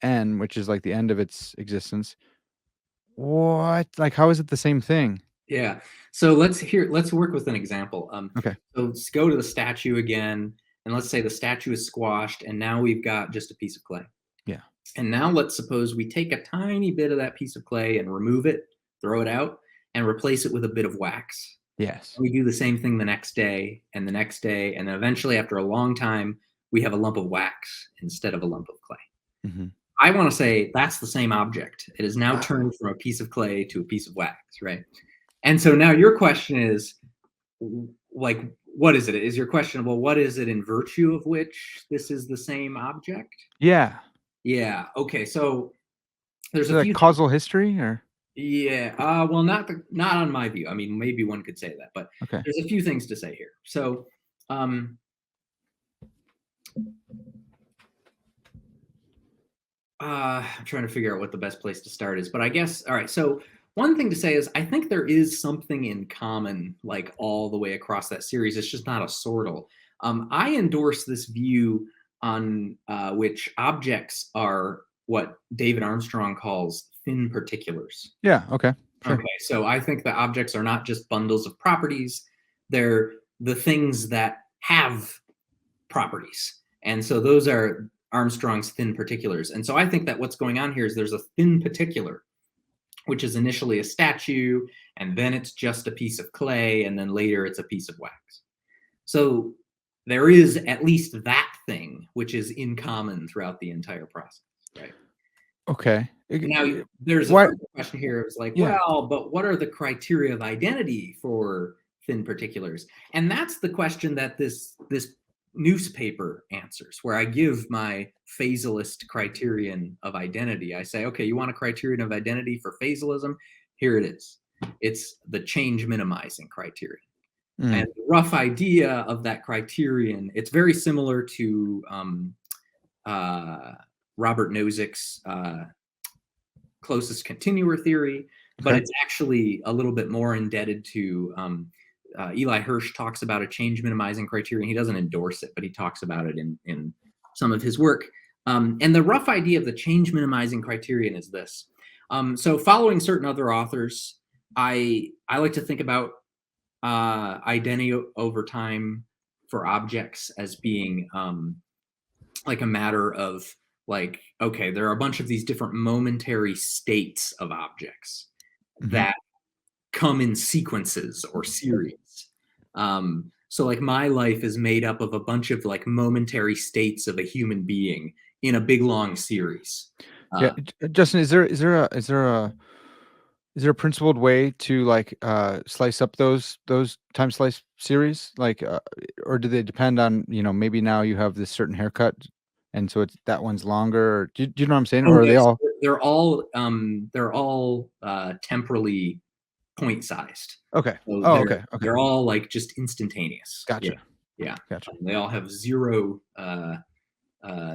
Tn, which is like the end of its existence, what? Like how is it the same thing? Yeah. So let's work with an example. Okay. So let's go to the statue again, and let's say the statue is squashed, and now we've got just a piece of clay. Yeah. And now let's suppose we take a tiny bit of that piece of clay and remove it, throw it out, and replace it with a bit of wax. Yes. We do the same thing the next day and the next day, and then eventually, after a long time, we have a lump of wax instead of a lump of clay. Hmm. I want to say that's the same object. It is now turned from a piece of clay to a piece of wax, right? And so now your question is, like, what is it? Is your question, well, what is it in virtue of which this is the same object? Yeah. Yeah. Okay. So there's Is it a like few things. causal history or Yeah. Well, not on my view. I mean, maybe one could say that, but okay. there's a few things to say here. So, I'm trying to figure out what the best place to start is, but I guess all right. So one thing to say is I think there is something in common, like all the way across that series. It's just not a sortal. I endorse this view on which objects are what David Armstrong calls thin particulars. Yeah. Okay. Sure. Okay, so I think that objects are not just bundles of properties, they're the things that have properties. And so those are Armstrong's thin particulars. And so I think that what's going on here is there's a thin particular, which is initially a statue, and then it's just a piece of clay, and then later it's a piece of wax. So there is at least that thing which is in common throughout the entire process, right? Okay. Now, there's a What? further question here. It's like, Yeah. well, but what are the criteria of identity for thin particulars? And that's the question that this newspaper answers, where I give my phasalist criterion of identity. I say, okay, you want a criterion of identity for phasalism? Here it is. It's the change minimizing criterion. And Mm, the rough idea of that criterion, it's very similar to Robert Nozick's closest continuer theory, but okay. it's actually a little bit more indebted to Eli Hirsch talks about a change minimizing criterion. He doesn't endorse it, but he talks about it in some of his work. And the rough idea of the change minimizing criterion is this. So following certain other authors, I like to think about identity over time for objects as being like a matter of like, okay, there are a bunch of these different momentary states of objects Hmm. that come in sequences or series. So like my life is made up of a bunch of like momentary states of a human being in a big long series. Yeah, Justin, is there a principled way to like slice up those time slice series, like or do they depend on, maybe now you have this certain haircut and so it's that one's longer, or do you know what I'm saying, Oh or are they yes, all they're all temporally point sized. okay? So Oh, okay, they're all like just instantaneous. Yeah, gotcha, yeah. gotcha. They all have zero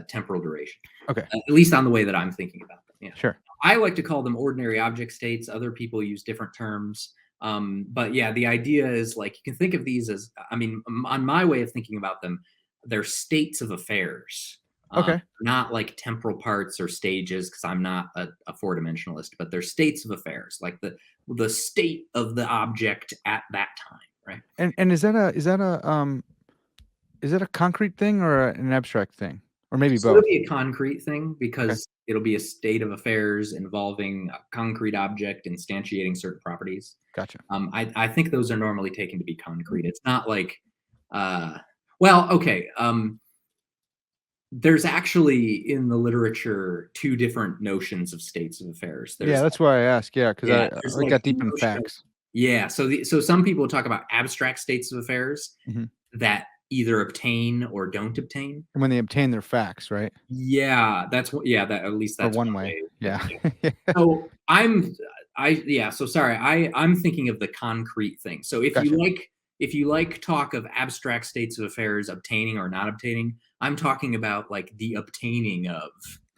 temporal duration, Okay, at least on the way that I'm thinking about them. Yeah, sure. I like to call them ordinary object states. Other people use different terms. But yeah, the idea is like you can think of these as, I mean, on my way of thinking about them, they're states of affairs. Okay. Not like temporal parts or stages, because I'm not a four-dimensionalist, but they're states of affairs, like the state of the object at that time, right? And is that a concrete thing or an abstract thing, or maybe So it'll both? be a concrete thing Okay, because it'll be a state of affairs involving a concrete object instantiating certain properties. gotcha. I think those are normally taken to be concrete. It's not like, well, okay. There's actually in the literature two different notions of states of affairs. Yeah, There's that's why I asked. Yeah, because yeah, I there's I like got the deep in notion of, facts. yeah. So some people talk about abstract states of affairs Hmm. that either obtain or don't obtain. And when they obtain their facts, right? Yeah, that's what. Yeah, that at least Or that's one one way. way. Yeah, Yeah. yeah. So yeah. So sorry, I'm thinking of the concrete thing. So Gotcha. if you like talk of abstract states of affairs obtaining or not obtaining, I'm talking about like the obtaining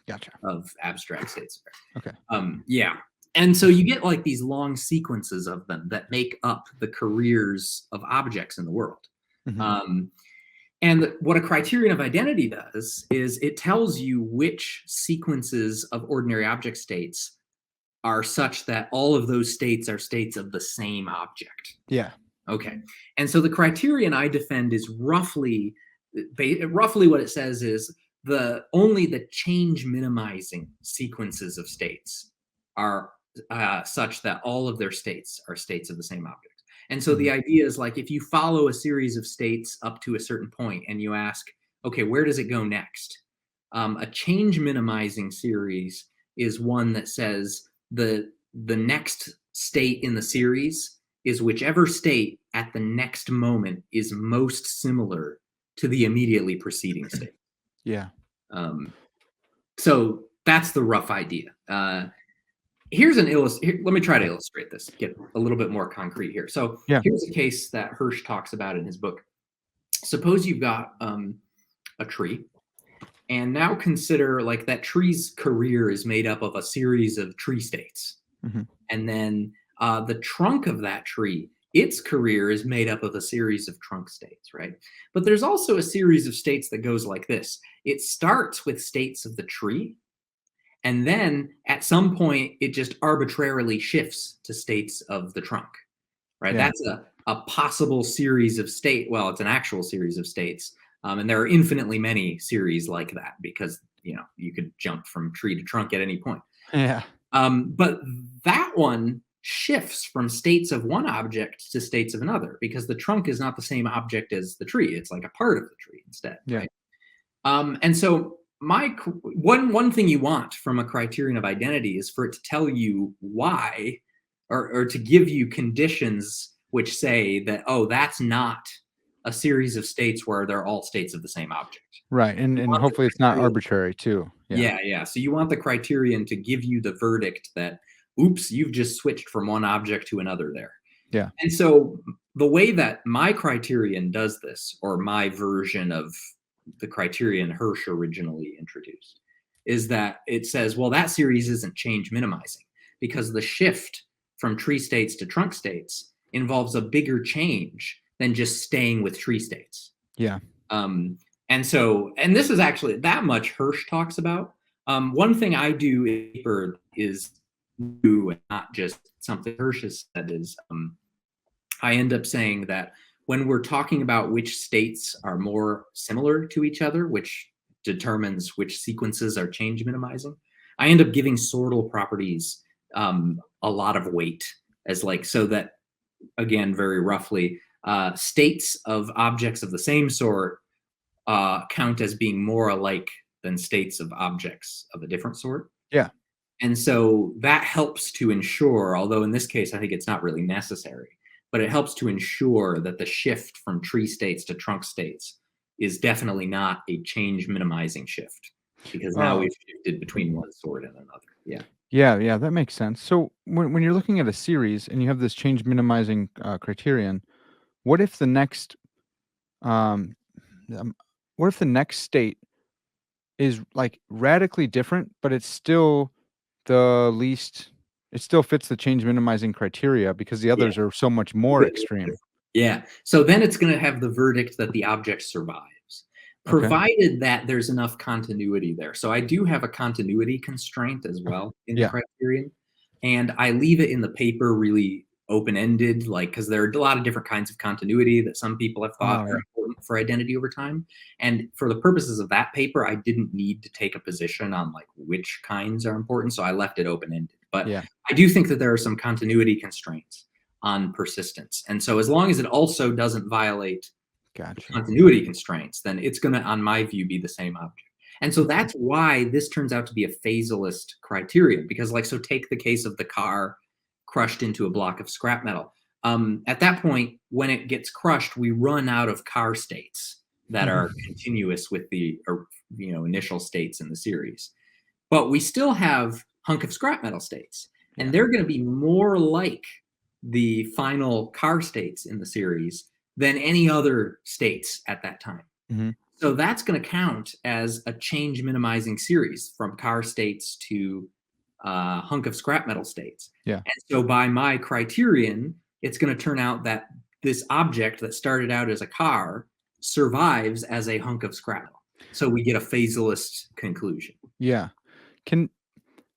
Gotcha. of abstract states of affairs. Okay. Yeah. And so you get like these long sequences of them that make up the careers of objects in the world. Hmm. Um, and what a criterion of identity does is it tells you which sequences of ordinary object states are such that all of those states are states of the same object. Yeah. Okay. And so the criterion I defend is roughly what it says is only the change minimizing sequences of states are such that all of their states are states of the same object. And so Hmm. the idea is like if you follow a series of states up to a certain point and you ask, okay, where does it go next? A change minimizing series is one that says the next state in the series is whichever state at the next moment is most similar to the immediately preceding state. Yeah. So that's the rough idea. Here's an let me try to illustrate this, get a little bit more concrete here. So Yeah. here's a case that Hirsch talks about in his book. Suppose you've got a tree, and now consider like that tree's career is made up of a series of tree states. Hmm. And then the trunk of that tree, its career is made up of a series of trunk states, right? But there's also a series of states that goes like this. It starts with states of the tree, and then at some point, it just arbitrarily shifts to states of the trunk, right? Yeah. That's a possible series of well, it's an actual series of states. And there are infinitely many series like that because, you could jump from tree to trunk at any point. Yeah. But that one shifts from states of one object to states of another because the trunk is not the same object as the tree. It's like a part of the tree instead, Yeah. right? And so one thing you want from a criterion of identity is for it to tell you why, or to give you conditions which say that, oh, that's not a series of states where they're all states of the same object. Right. And hopefully it's not arbitrary too. Yeah. Yeah. So you want the criterion to give you the verdict that, oops, you've just switched from one object to another there. Yeah. And so the way that my criterion does this, or my version of the criterion Hirsch originally introduced, is that it says, well, that series isn't change minimizing because the shift from tree states to trunk states involves a bigger change than just staying with tree states. Yeah. And this is actually that much Hirsch talks about. One thing I do in paper is new and not just something Hirsch has said is I end up saying that when we're talking about which states are more similar to each other, which determines which sequences are change minimizing, I end up giving sortal properties a lot of weight as like, so that, again, very roughly, states of objects of the same sort count as being more alike than states of objects of a different sort. Yeah. And so that helps to ensure, although in this case, I think it's not really necessary, but it helps to ensure that the shift from tree states to trunk states is definitely not a change minimizing shift, because now we've shifted between one sort and another. Yeah. Yeah, that makes sense. So when you're looking at a series and you have this change minimizing criterion, what if the next um, um, what if the next state is like radically different, but it's still the least it still fits the change minimizing criteria because the Yeah. others are so much more extreme. Yeah. So then it's going to have the verdict that the object survives, Okay. provided that there's enough continuity there. So I do have a continuity constraint as well in the Yeah. criterion. And I leave it in the paper really open-ended, like, because there are a lot of different kinds of continuity that some people have thought Oh, are yeah. important for identity over time. And for the purposes of that paper, I didn't need to take a position on like which kinds are important. So I left it open-ended. But Yeah. I do think that there are some continuity constraints on persistence. And so as long as it also doesn't violate the Gotcha. continuity constraints, then it's going to, on my view, be the same object. And so that's why this turns out to be a phasalist criterion, because like, so take the case of the car crushed into a block of scrap metal. At that point, when it gets crushed, we run out of car states that are continuous with the initial states in the series. But we still have hunk of scrap metal states, and Yeah. they're going to be more like the final car states in the series than any other states at that time. Mhm. So that's going to count as a change minimizing series from car states to hunk of scrap metal states. Yeah. And so by my criterion, it's going to turn out that this object that started out as a car survives as a hunk of scrap metal. So we get a phasalist conclusion. Yeah. Can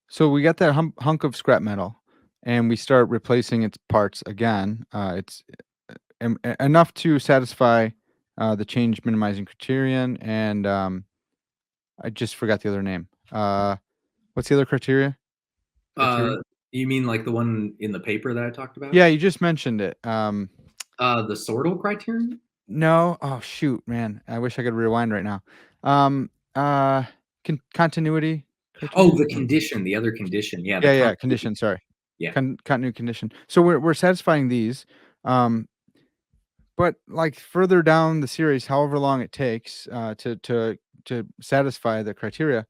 So we got that hunk of scrap metal, and we start replacing its parts again. It's enough to satisfy the change minimizing criterion, and I just forgot the other name. What's the other criteria? Uh, Criterion? you mean like the one in the paper that I talked about? Yeah, you just mentioned it. The sortal criterion? No. Oh shoot, man! I wish I could rewind right now. Um, uh, continuity Oh, criterion. the condition, the other condition. Yeah, the Yeah. continuity. Condition. Sorry. Yeah. Continuity condition. So we're satisfying these. Um, But, like, further down the series, however long it takes, to satisfy the criteria,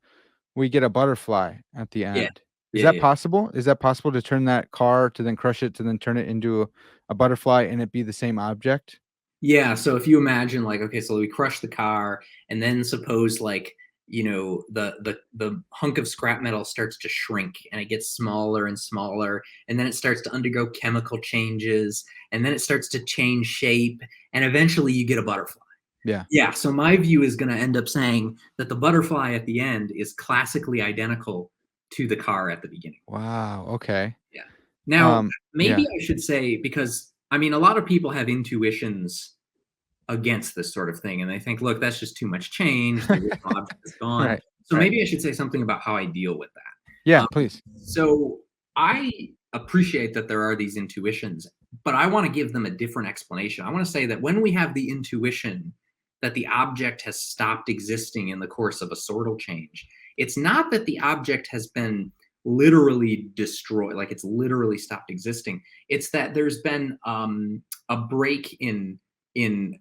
we get a butterfly at the Yeah. end. Is Yeah. that Yeah. possible? Is that possible to turn that car to then crush it to then turn it into a butterfly and it be the same object? Yeah, so if you imagine like, okay, so we crush the car, and then suppose like, the hunk of scrap metal starts to shrink and it gets smaller and smaller, and then it starts to undergo chemical changes, and then it starts to change shape, and eventually you get a butterfly. Yeah. Yeah, so my view is going to end up saying that the butterfly at the end is classically identical to the car at the beginning. Wow, okay. Yeah. Now, maybe Yeah. I should say, because I mean, a lot of people have intuitions against this sort of thing, and they think, look, that's just too much change. The original object is gone. Right, So right. maybe I should say something about how I deal with that. Yeah, please. So I appreciate that there are these intuitions, but I want to give them a different explanation. I want to say that when we have the intuition that the object has stopped existing in the course of a sortal change, it's not that the object has been literally destroyed, like it's literally stopped existing. It's that there's been a break in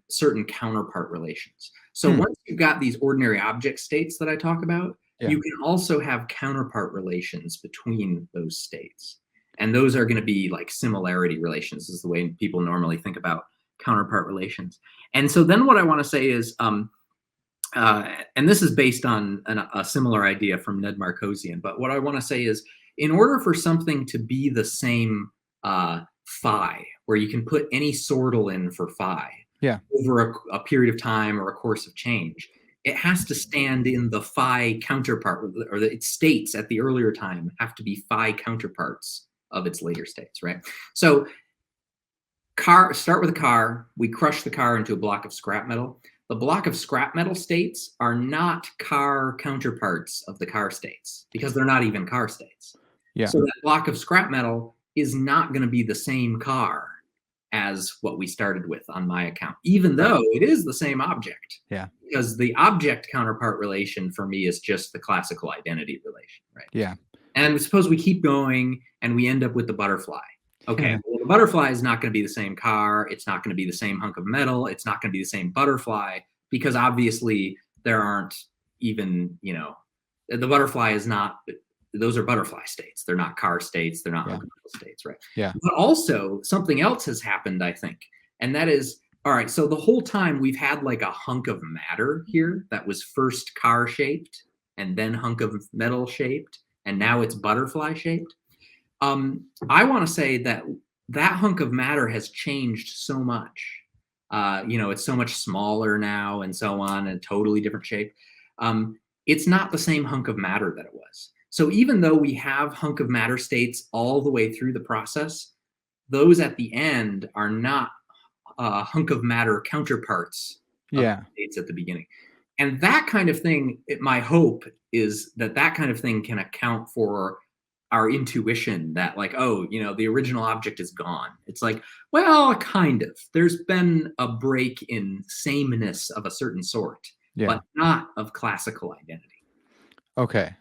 certain counterpart relations. So Hmm, once you've got these ordinary object states that I talk about, yeah. you can also have counterpart relations between those states. And those are going to be like similarity relations, is the way people normally think about counterpart relations. And so then what I want to say is, and this is based on a similar idea from Ned Markosian, but what I want to say is, in order for something to be the same phi, where you can put any sortal in for phi Yeah. over a period of time or a course of change, it has to stand in the phi counterpart, or its states at the earlier time have to be phi counterparts of its later states, right? So start with a car, we crush the car into a block of scrap metal. The block of scrap metal states are not car counterparts of the car states, because they're not even car states. Yeah. So that block of scrap metal is not going to be the same car as what we started with on my account, even though it is the same object. Yeah. Because the object counterpart relation for me is just the classical identity relation, right? Yeah. And suppose we keep going and we end up with the butterfly. Okay, well, the butterfly is not going to be the same car. It's not going to be the same hunk of metal. It's not going to be the same butterfly, because obviously there aren't even, the butterfly is not, those are butterfly states. They're not car states. They're not hunk of metal states, right? Yeah. But also something else has happened, I think. And that is, all right, so the whole time we've had like a hunk of matter here that was first car shaped and then hunk of metal shaped, and now it's butterfly shaped. I want to say that hunk of matter has changed so much. It's so much smaller now and so on, and totally different shape. It's not the same hunk of matter that it was. So even though we have hunk of matter states all the way through the process, those at the end are not hunk of matter counterparts of the states at the beginning. And that kind of thing, my hope is that kind of thing can account for our intuition that, like, the original object is gone. It's like, well, kind of. There's been a break in sameness of a certain sort, but not of classical identity. Okay.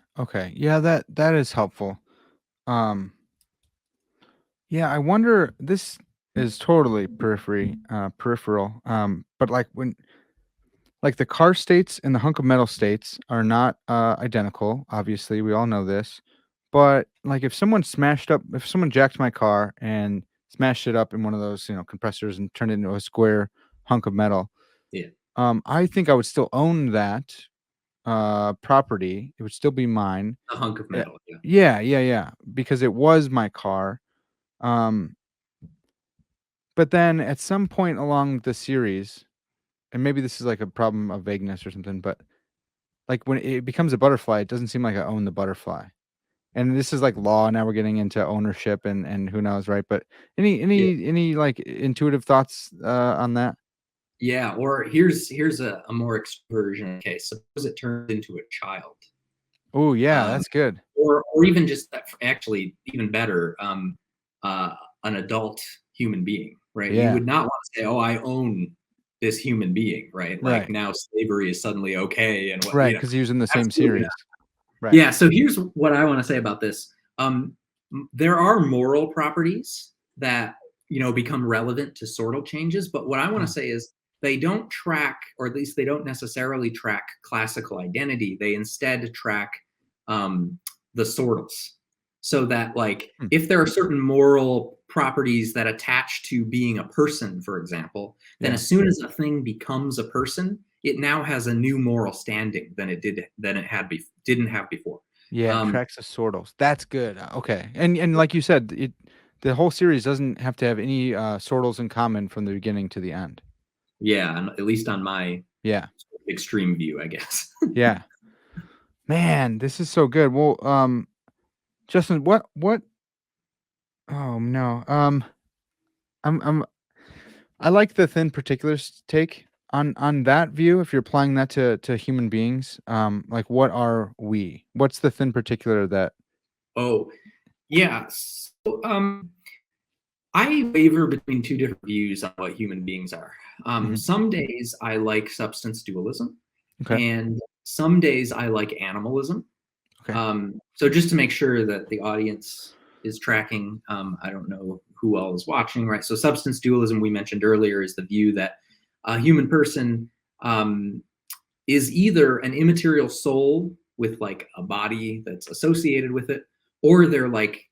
Yeah, that is helpful. Yeah, I wonder, this is totally peripheral. But like the car states and the hunk of metal states are not identical. Obviously, we all know this. But like if someone jacked my car and smashed it up in one of those, compressors and turned it into a square hunk of metal, Yeah. I think I would still own that property. It would still be mine. A hunk of metal. Yeah. Because it was my car. But then at some point along the series, and maybe this is like a problem of vagueness or something, but like when it becomes a butterfly, it doesn't seem like I own the butterfly. And this is like law. Now we're getting into ownership and who knows, right? But any like intuitive thoughts on that? Yeah. Or here's a more extroversion case. Suppose it turns into a child. Oh yeah, that's good. Or even just that, actually even better, an adult human being, right? Yeah. You would not want to say, "Oh, I own this human being," right? Like Right. now slavery is suddenly okay, and Right, because he was in the same absolutely series. not. Right. Yeah. So here's what I want to say about this. There are moral properties that become relevant to sortal changes, but what I want to say is they don't track, or at least they don't necessarily track, classical identity. They instead track the sortals. So that, like, if there are certain moral properties that attach to being a person, for example, then as soon as a thing becomes a person, it now has a new moral standing than it didn't have before. Yeah, it tracks the sortals. That's good. Okay. And like you said, the whole series doesn't have to have any sortals in common from the beginning to the end. Yeah, at least on my extreme view, I guess. Yeah. Man, this is so good. Well, Justin, what oh no. I like the thin particulars take on that view. If you're applying that to human beings, like what are we? What's the thin particular that? Oh, yeah. So, I waver between two different views on what human beings are. Some days I like substance dualism, and some days I like animalism. So just to make sure that the audience is tracking, I don't know who all is watching, right? So substance dualism, we mentioned earlier, is the view that a human person is either an immaterial soul with like a body that's associated with it, or they're like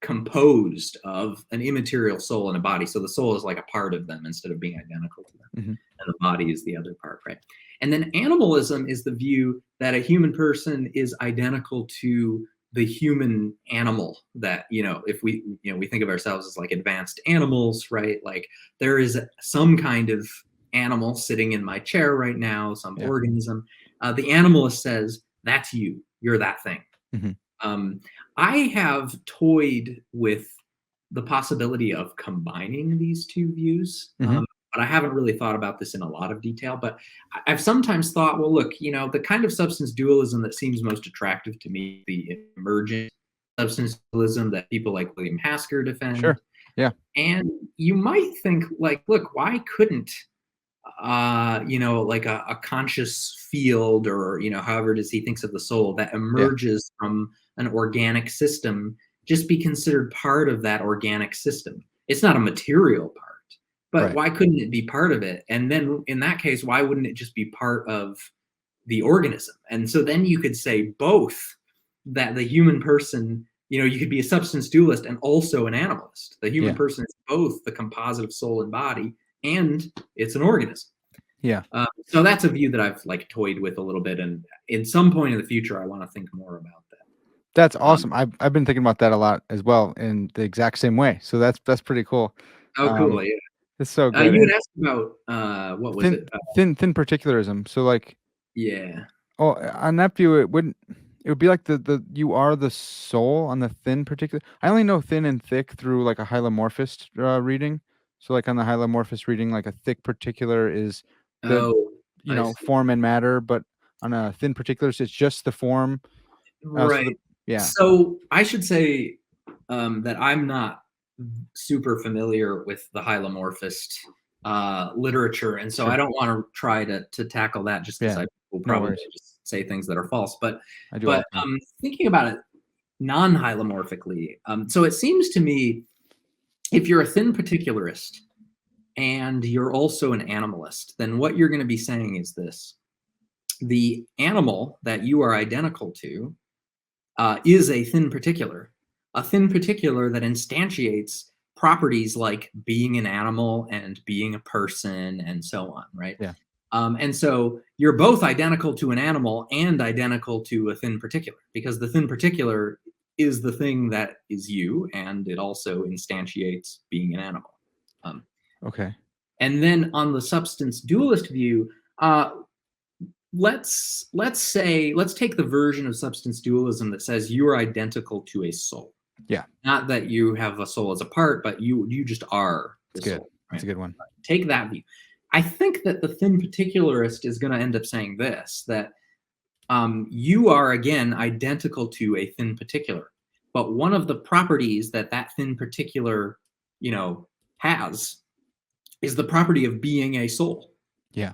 composed of an immaterial soul and a body. So the soul is like a part of them instead of being identical to them. And the body is the other part, right? And then animalism is the view that a human person is identical to the human animal, that, if we think of ourselves as like advanced animals, right? Like there is some kind of animal sitting in my chair right now, some organism. The animalist says, that's you. You're that thing. I have toyed with the possibility of combining these two views, but I haven't really thought about this in a lot of detail. But I've sometimes thought, well, look, the kind of substance dualism that seems most attractive to me, the emergent substance dualism that people like William Hasker defend. Yeah. And you might think, like, look, why couldn't like a conscious field, or however it is he thinks of the soul that Yeah. emerges from an organic system, just be considered part of that organic system? It's not a material part, but Right. why couldn't it be part of it? And then in that case, why wouldn't it just be part of the organism? And so then you could say both, that the human person, you could be a substance dualist and also an animalist. The human Yeah. person is both the composite of soul and body, and it's an organism. Yeah. So that's a view that I've like toyed with a little bit, and in some point in the future, I want to think more about That's that. awesome. I've been thinking about that a lot as well in the exact same way. So that's pretty cool. Oh, Um, cool. Yeah. it's so good. You And had asked about what was thin it? thin particularism. So like, Yeah. oh, on that view, it would be like the you are the soul on the thin particular. I only know thin and thick through like a hylomorphist reading. So like on the hylomorphist reading, like a thick particular is the Oh, I see. form and matter, but on a thin particulars, it's just the form. So the Right. yeah, So I should say that I'm not super familiar with the hylomorphist literature, and so I sure, don't want to try to tackle that, just because yeah, I will no probably worries. just say things that are false. But I do all the time. thinking about it non-hylomorphically, so it seems to me, if you're a thin particularist and you're also an animalist, then what you're going to be saying is this: the animal that you are identical to is a thin particular that instantiates properties like being an animal and being a person and so on, right? Yeah, And so you're both identical to an animal and identical to a thin particular, because the thin particular is the thing that is you, and it also instantiates being an animal. Um, okay, and then on the substance dualist view, uh, let's take the version of substance dualism that says you are identical to a soul. yeah, Not that you have a soul as a part, but you just are it's the good. soul, That's right? a good one. Take that view. I think that the thin particularist is going to end up saying this: that you are again identical to a thin particular, but one of the properties that that thin particular, has, is the property of being a soul. Yeah,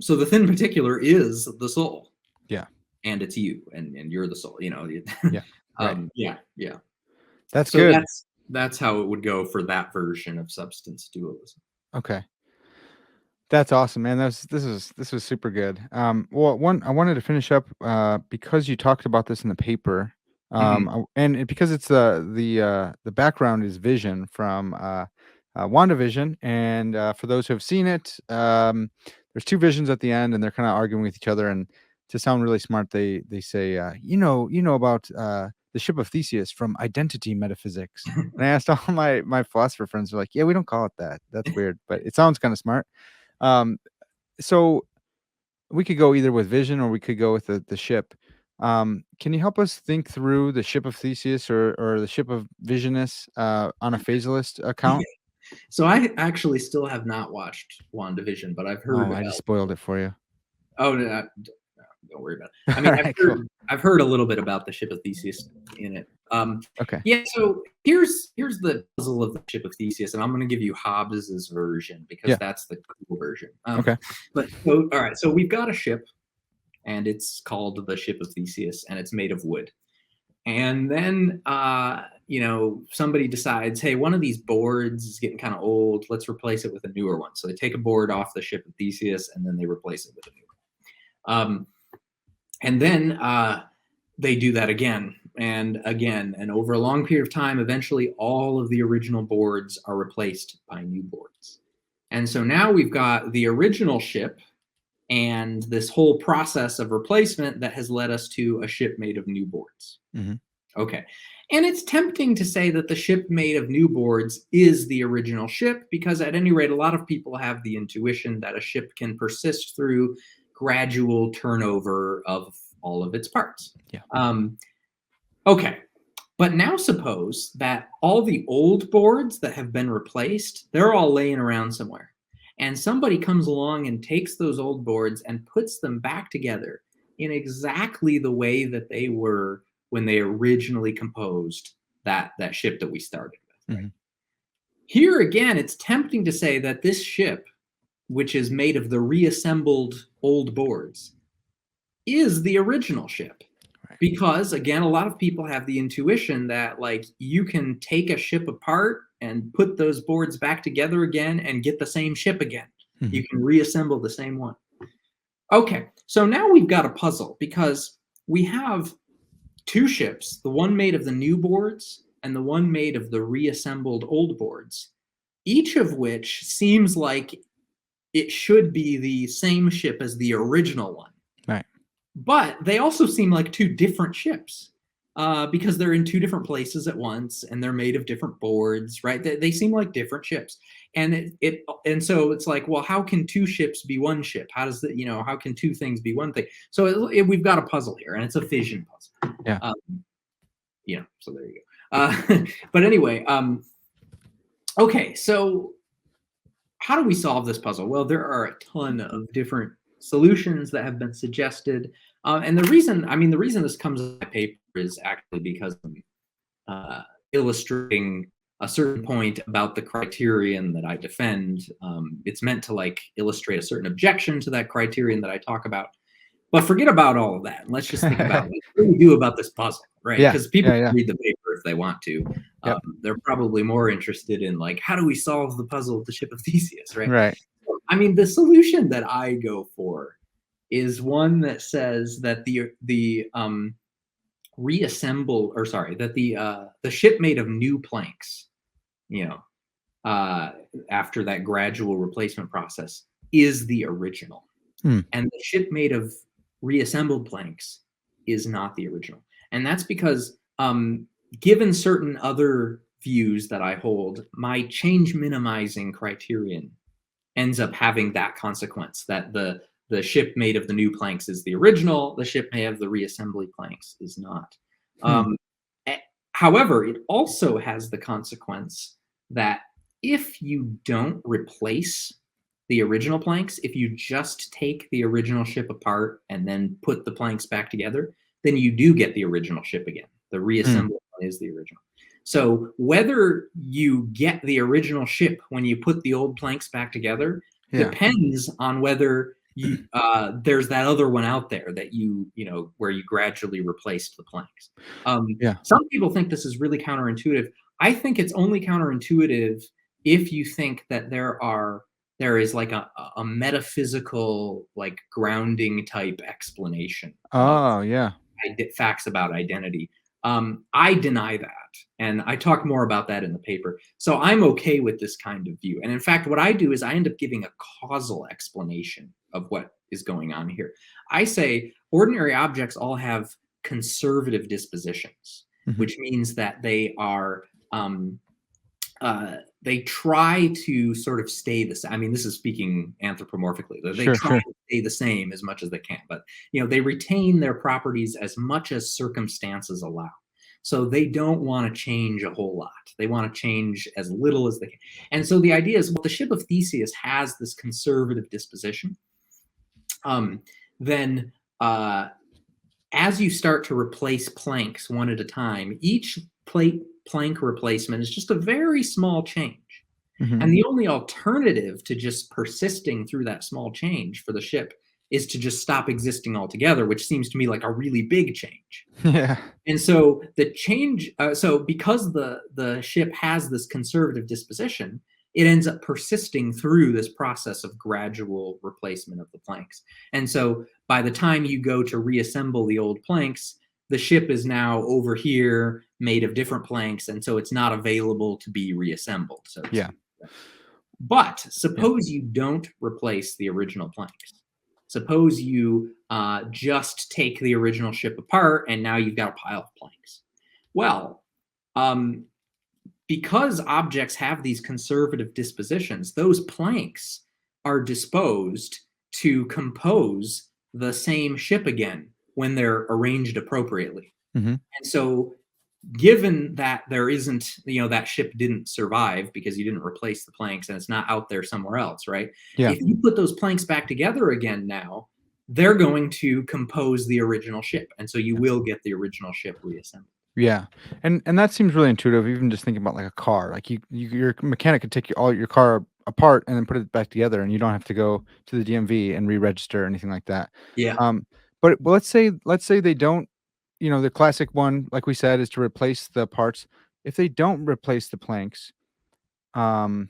So the thin particular is the soul, yeah, and it's you, and you're the soul. yeah. Right. Yeah, yeah. That's So good. that's how it would go for that version of substance dualism. Okay. That's awesome, man. This was super good. Well, one I wanted to finish up because you talked about this in the paper, Mhm. because it's the background is Vision from WandaVision, and for those who have seen it, there's two visions at the end, and they're kind of arguing with each other. And to sound really smart, they say, you know about the Ship of Theseus from Identity Metaphysics. And I asked all my philosopher friends, they're like, yeah, we don't call it that. That's weird, but it sounds kind of smart. Um, so we could go either with Vision or we could go with the ship. Can you help us think through the Ship of Theseus or the Ship of Visionus on a phasalist account? So I actually still have not watched WandaVision, but I've Oh, heard I just about. spoiled it for you. Oh, no, no, don't worry about it. I All mean, right, cool. I've heard a little bit about the Ship of Theseus in it. Okay. Yeah. So here's the puzzle of the Ship of Theseus, and I'm going to give you Hobbes's version because Yeah. that's the cool version. Okay. But so, all right, so we've got a ship, and it's called the Ship of Theseus, and it's made of wood. And then somebody decides, hey, one of these boards is getting kind of old. Let's replace it with a newer one. So they take a board off the Ship of Theseus, and then they replace it with a new one. And then they do that again and again. And over a long period of time, eventually all of the original boards are replaced by new boards. And so now we've got the original ship and this whole process of replacement that has led us to a ship made of new boards. Hmm. Okay. And it's tempting to say that the ship made of new boards is the original ship, because at any rate, a lot of people have the intuition that a ship can persist through gradual turnover of all of its parts. Yeah. Okay. But now suppose that all the old boards that have been replaced, they're all laying around somewhere. And somebody comes along and takes those old boards and puts them back together in exactly the way that they were when they originally composed that ship that we started with, right? Hmm. Here again, it's tempting to say that this ship, which is made of the reassembled old boards, is the original ship. Right. Because again, a lot of people have the intuition that like you can take a ship apart and put those boards back together again and get the same ship again. Mhm. You can reassemble the same one. Okay, so now we've got a puzzle because we have two ships, the one made of the new boards and the one made of the reassembled old boards, each of which seems like it should be the same ship as the original one. Right. But they also seem like two different ships because they're in two different places at once and they're made of different boards, right? They seem like different ships. And and so it's like, well, how can two ships be one ship? How does that, how can two things be one thing? So we've got a puzzle here, and it's a fission puzzle. Yeah. So there you go. But anyway, okay, so how do we solve this puzzle? Well, there are a ton of different solutions that have been suggested. And the reason this comes in my paper is actually because I'm illustrating a certain point about the criterion that I defend. It's meant to like illustrate a certain objection to that criterion that I talk about. But forget about all of that. Let's just think about what do we do about this puzzle, right? Yeah. Because people Yeah, yeah. can read the paper if they want to. Yep. They're probably more interested in like, how do we solve the puzzle of the Ship of Theseus, right? Right. I mean, the solution that I go for is one that says that the ship made of new planks, after that gradual replacement process is the original. Hmm. And the ship made of reassembled planks is not the original. And that's because given certain other views that I hold, my change minimizing criterion ends up having that consequence, that the ship made of the new planks is the original, the ship made of the reassembly planks is not. However, it also has the consequence that if you don't replace the original planks, if you just take the original ship apart and then put the planks back together, then you do get the original ship again. The reassembled one is the original. So whether you get the original ship when you put the old planks back together depends on whether you, there's that other one out there that where you gradually replaced the planks. Some people think this is really counterintuitive. I think it's only counterintuitive if you think that there is like a metaphysical, like grounding type explanation. Oh, yeah. Facts about identity. I deny that. And I talk more about that in the paper. So I'm okay with this kind of view. And in fact, what I do is I end up giving a causal explanation of what is going on here. I say ordinary objects all have conservative dispositions, which means that they are they try to sort of stay the same. I mean, this is speaking anthropomorphically. They try to stay the same as much as they can, but they retain their properties as much as circumstances allow. So they don't want to change a whole lot. They want to change as little as they can. And so the idea is, well, the Ship of Theseus has this conservative disposition. Then as you start to replace planks one at a time, each plank replacement is just a very small change. And the only alternative to just persisting through that small change for the ship is to just stop existing altogether, which seems to me like a really big change. Yeah. And so the change, so because the ship has this conservative disposition, it ends up persisting through this process of gradual replacement of the planks. And so by the time you go to reassemble the old planks, the ship is now over here made of different planks, and so it's not available to be reassembled. So but suppose you don't replace the original planks. Suppose you just take the original ship apart, and now you've got a pile of planks. Well, because objects have these conservative dispositions, those planks are disposed to compose the same ship again when they're arranged appropriately. And so given that there isn't, that ship didn't survive because you didn't replace the planks and it's not out there somewhere else, right? If you put those planks back together again now, they're going to compose the original ship. And so you will get the original ship reassembled. Yeah, and that seems really intuitive. Even just thinking about like a car, like your mechanic could take all your car apart and then put it back together, and you don't have to go to the DMV and re-register or anything like that. Yeah. Um, but let's say they don't. You know, the classic one, like we said, is to replace the parts. If they don't replace the planks, um,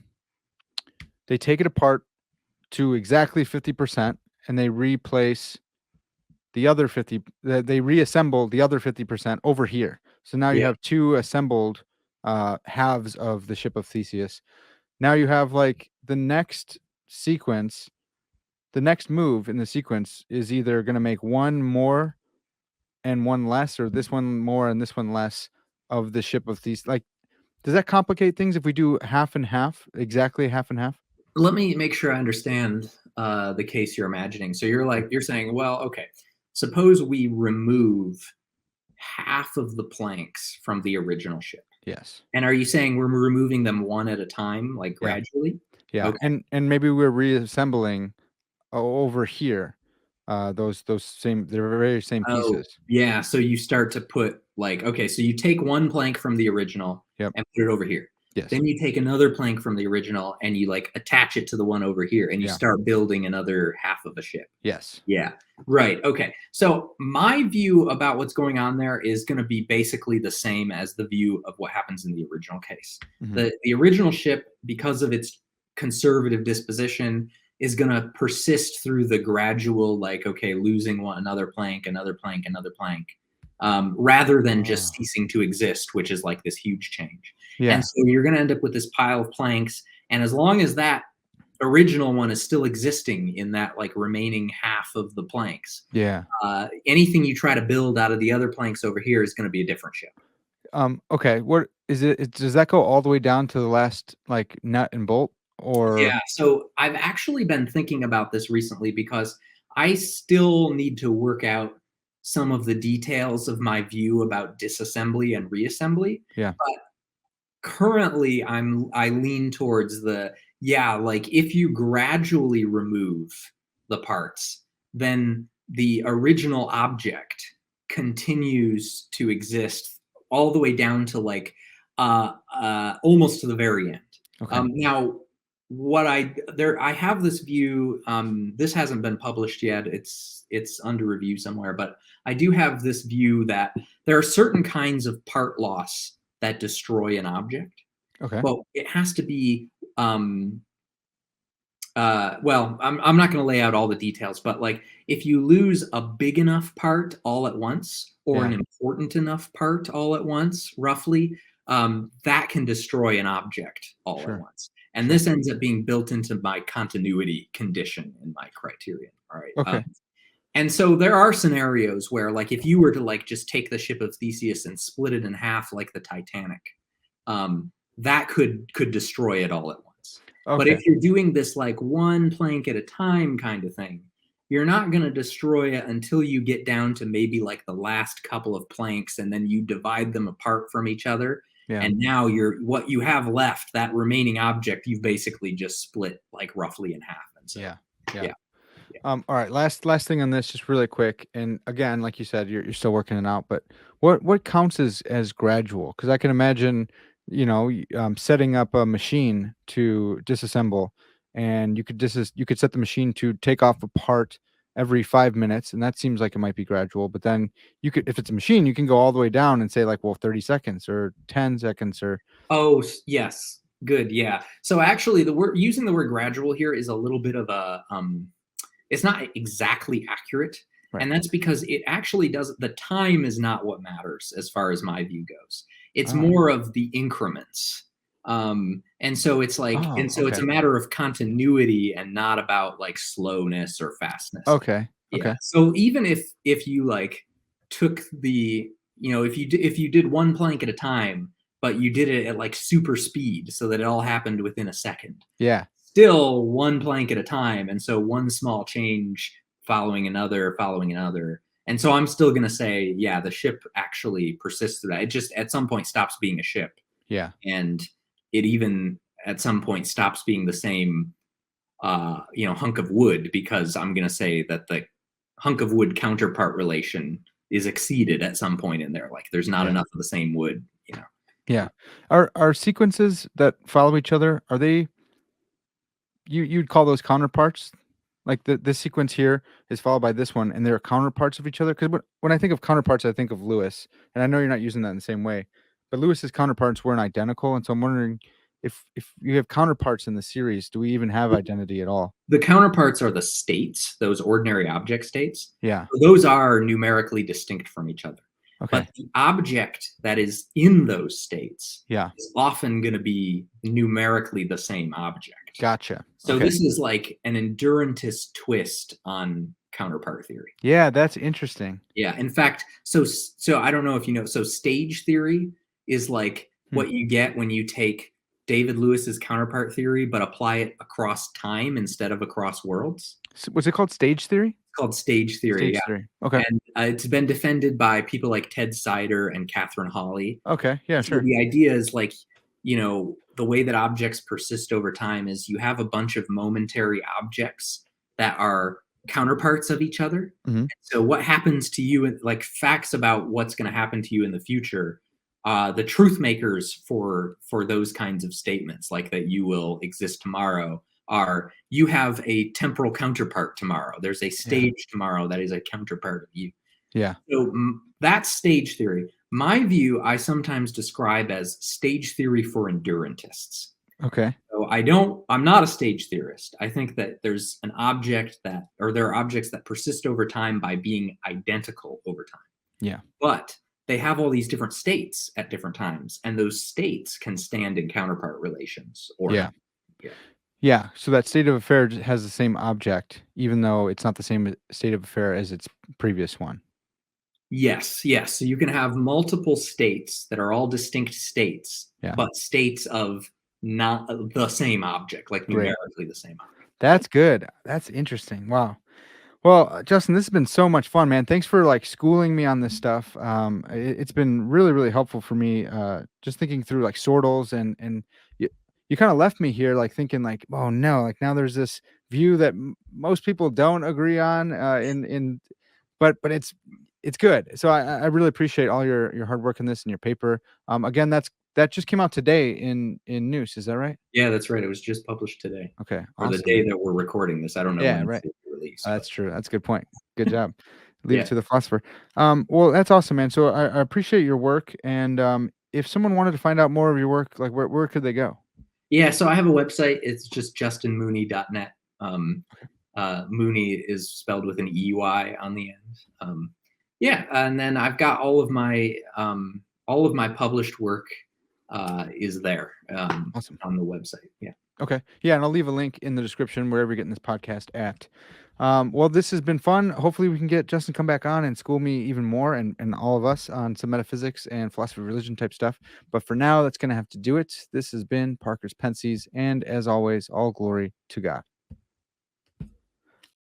they take it apart to exactly 50%, and they replace the other 50, they reassemble the other 50% over here. So now you Yeah. have two assembled halves of the Ship of Theseus. Now you have like the next sequence, the next move in the sequence is either going to make one more and one less, or this one more and this one less of the Ship of Theseus. Like, does that complicate things if we do half and half, exactly half and half? Let me make sure I understand the case you're imagining. So you're saying, well, okay, suppose we remove half of the planks from the original ship. Yes. And are you saying we're removing them one at a time, like Yeah. gradually? Yeah. Okay. And maybe we're reassembling over here, those same they're very same Oh, pieces. yeah. So you start to put like, okay, so you take one plank from the original Yep. and put it over here. Yes. Then you take another plank from the original and you like attach it to the one over here and you Yeah. start building another half of a ship. Yes. Yeah. Right. Okay. So my view about what's going on there is going to be basically the same as the view of what happens in the original case. Mhm. The original ship, because of its conservative disposition, is going to persist through the gradual, like, okay, losing one another plank, another plank, another plank, rather than just Oh. ceasing to exist, which is like this huge change. And Yeah. so you're going to end up with this pile of planks, and as long as that original one is still existing in that like remaining half of the planks, Yeah. anything you try to build out of the other planks over here is going to be a different ship. Okay, what is does that go all the way down to the last, like, nut and bolt? Or Yeah, so I've actually been thinking about this recently because I still need to work out some of the details of my view about disassembly and reassembly. yeah. But currently I lean towards the, yeah, like if you gradually remove the parts, then the original object continues to exist all the way down to like almost to the very end. Okay. Now what I have this view, this hasn't been published yet, it's under review somewhere, but I do have this view that there are certain kinds of part loss that destroy an object, Okay. but it has to be well, I'm not going to lay out all the details, but like if you lose a big enough part all at once or an Yeah. important enough part all at once, roughly, that can destroy an object all at Sure. once. And Sure. this ends up being built into my continuity condition in my criterion. All right. Okay. And so there are scenarios where, like, if you were to like just take the ship of Theseus and split it in half, like the Titanic, that could destroy it all at once. But Okay. if you're doing this like one plank at a time kind of thing, you're not going to destroy it until you get down to maybe like the last couple of planks, and then you divide them apart from each other. Yeah. And now what you have left, that remaining object, you've basically just split like roughly in half. And so, Yeah. Yeah. yeah, yeah. All right, last thing on this, just really quick. And again, like you said, you're still working it out, but what counts as gradual? Because I can imagine, setting up a machine to disassemble, and you could set the machine to take off a part every 5 minutes, and that seems like it might be gradual. But then you could, if it's a machine, you can go all the way down and say like, well, 30 seconds or 10 seconds or Oh, yes. Good. Yeah. So actually, the word using the word gradual here is a little bit of a it's not exactly accurate, right. and that's because it actually does the time is not what matters as far as my view goes. It's Oh, more of the increments. And so it's like, oh, and so it's okay, a matter of continuity and not about like slowness or fastness. okay, Yeah. okay, So even if you like took the, if you did one plank at a time, but you did it at like super speed so that it all happened within a second, yeah, still one plank at a time. And so one small change following another, following another. And so I'm still going to say, yeah, the ship actually persists through that. It just at some point stops being a ship. yeah, And it even at some point stops being the same, hunk of wood, because I'm going to say that the hunk of wood counterpart relation is exceeded at some point in there. Like there's not Yeah. enough of the same wood, you know. Yeah. Are sequences that follow each other, are they you'd call those counterparts? Like this sequence here is followed by this one, and they're counterparts of each other? 'Cause when I think of counterparts, I think of Lewis, and I know you're not using that in the same way, but Lewis's counterparts weren't identical, and so I'm wondering if you have counterparts in the series, do we even have identity at all? The counterparts are the states, those ordinary object states. Yeah. Those are numerically distinct from each other. But Okay. the object that is in those states Yeah. is often going to be numerically the same object. Gotcha. So Okay. this is like an endurantist twist on counterpart theory. Yeah, that's interesting. Yeah. In fact, so I don't know if you know, so stage theory is like Hmm. what you get when you take David Lewis's counterpart theory, but apply it across time instead of across worlds. Was it called stage theory? It's called stage theory. Stage Yeah. theory. Okay. And it's been defended by people like Ted Sider and Catherine Hawley. Okay. Yeah, So sure. the idea is like, the way that objects persist over time is you have a bunch of momentary objects that are counterparts of each other. Mhm. So what happens to you, like facts about what's going to happen to you in the future, the truth makers for those kinds of statements, like that you will exist tomorrow, are you have a temporal counterpart tomorrow. There's a Yeah. stage tomorrow that is a counterpart of you. Yeah. So that's stage theory. My view, I sometimes describe as stage theory for endurantists. Okay. So I'm not a stage theorist. I think that there's an object there are objects that persist over time by being identical over time. Yeah. But they have all these different states at different times, and those states can stand in counterpart relations or Yeah. not. Yeah. Yeah, so that state of affair has the same object, even though it's not the same state of affair as its previous one. Yes, yes. So you can have multiple states that are all distinct states, Yeah. but states of not the same object, like Great. numerically the same object. That's good. That's interesting. Wow. Well, Justin, this has been so much fun, man. Thanks for like schooling me on this stuff. It's been really, really helpful for me. Just thinking through like sortals and you kind of left me here like thinking like, oh no, like now there's this view that most people don't agree on. But it's good. So I really appreciate all your hard work in this and your paper. Again, that just came out today in news. Is that right? Yeah, that's right. It was just published today, Okay, or the awesome, day man. that we're recording this. I don't know Yeah, when it's right. gonna be released. That's true. That's a good point. Good job. Leave it Yeah. to the philosopher. Well, that's awesome, man. So I appreciate your work. And if someone wanted to find out more of your work, like where could they go? Yeah, so I have a website. It's just justinmooney.net. Mooney is spelled with an EY on the end. Yeah, and then I've got all of my published work is there Awesome. on the website. Yeah. Okay. Yeah, and I'll leave a link in the description wherever you're getting this podcast at. Well, this has been fun. Hopefully we can get Justin come back on and school me even more and all of us on some metaphysics and philosophy of religion type stuff. But for now, that's going to have to do it. This has been Parker's Pensées, and as always, all glory to God.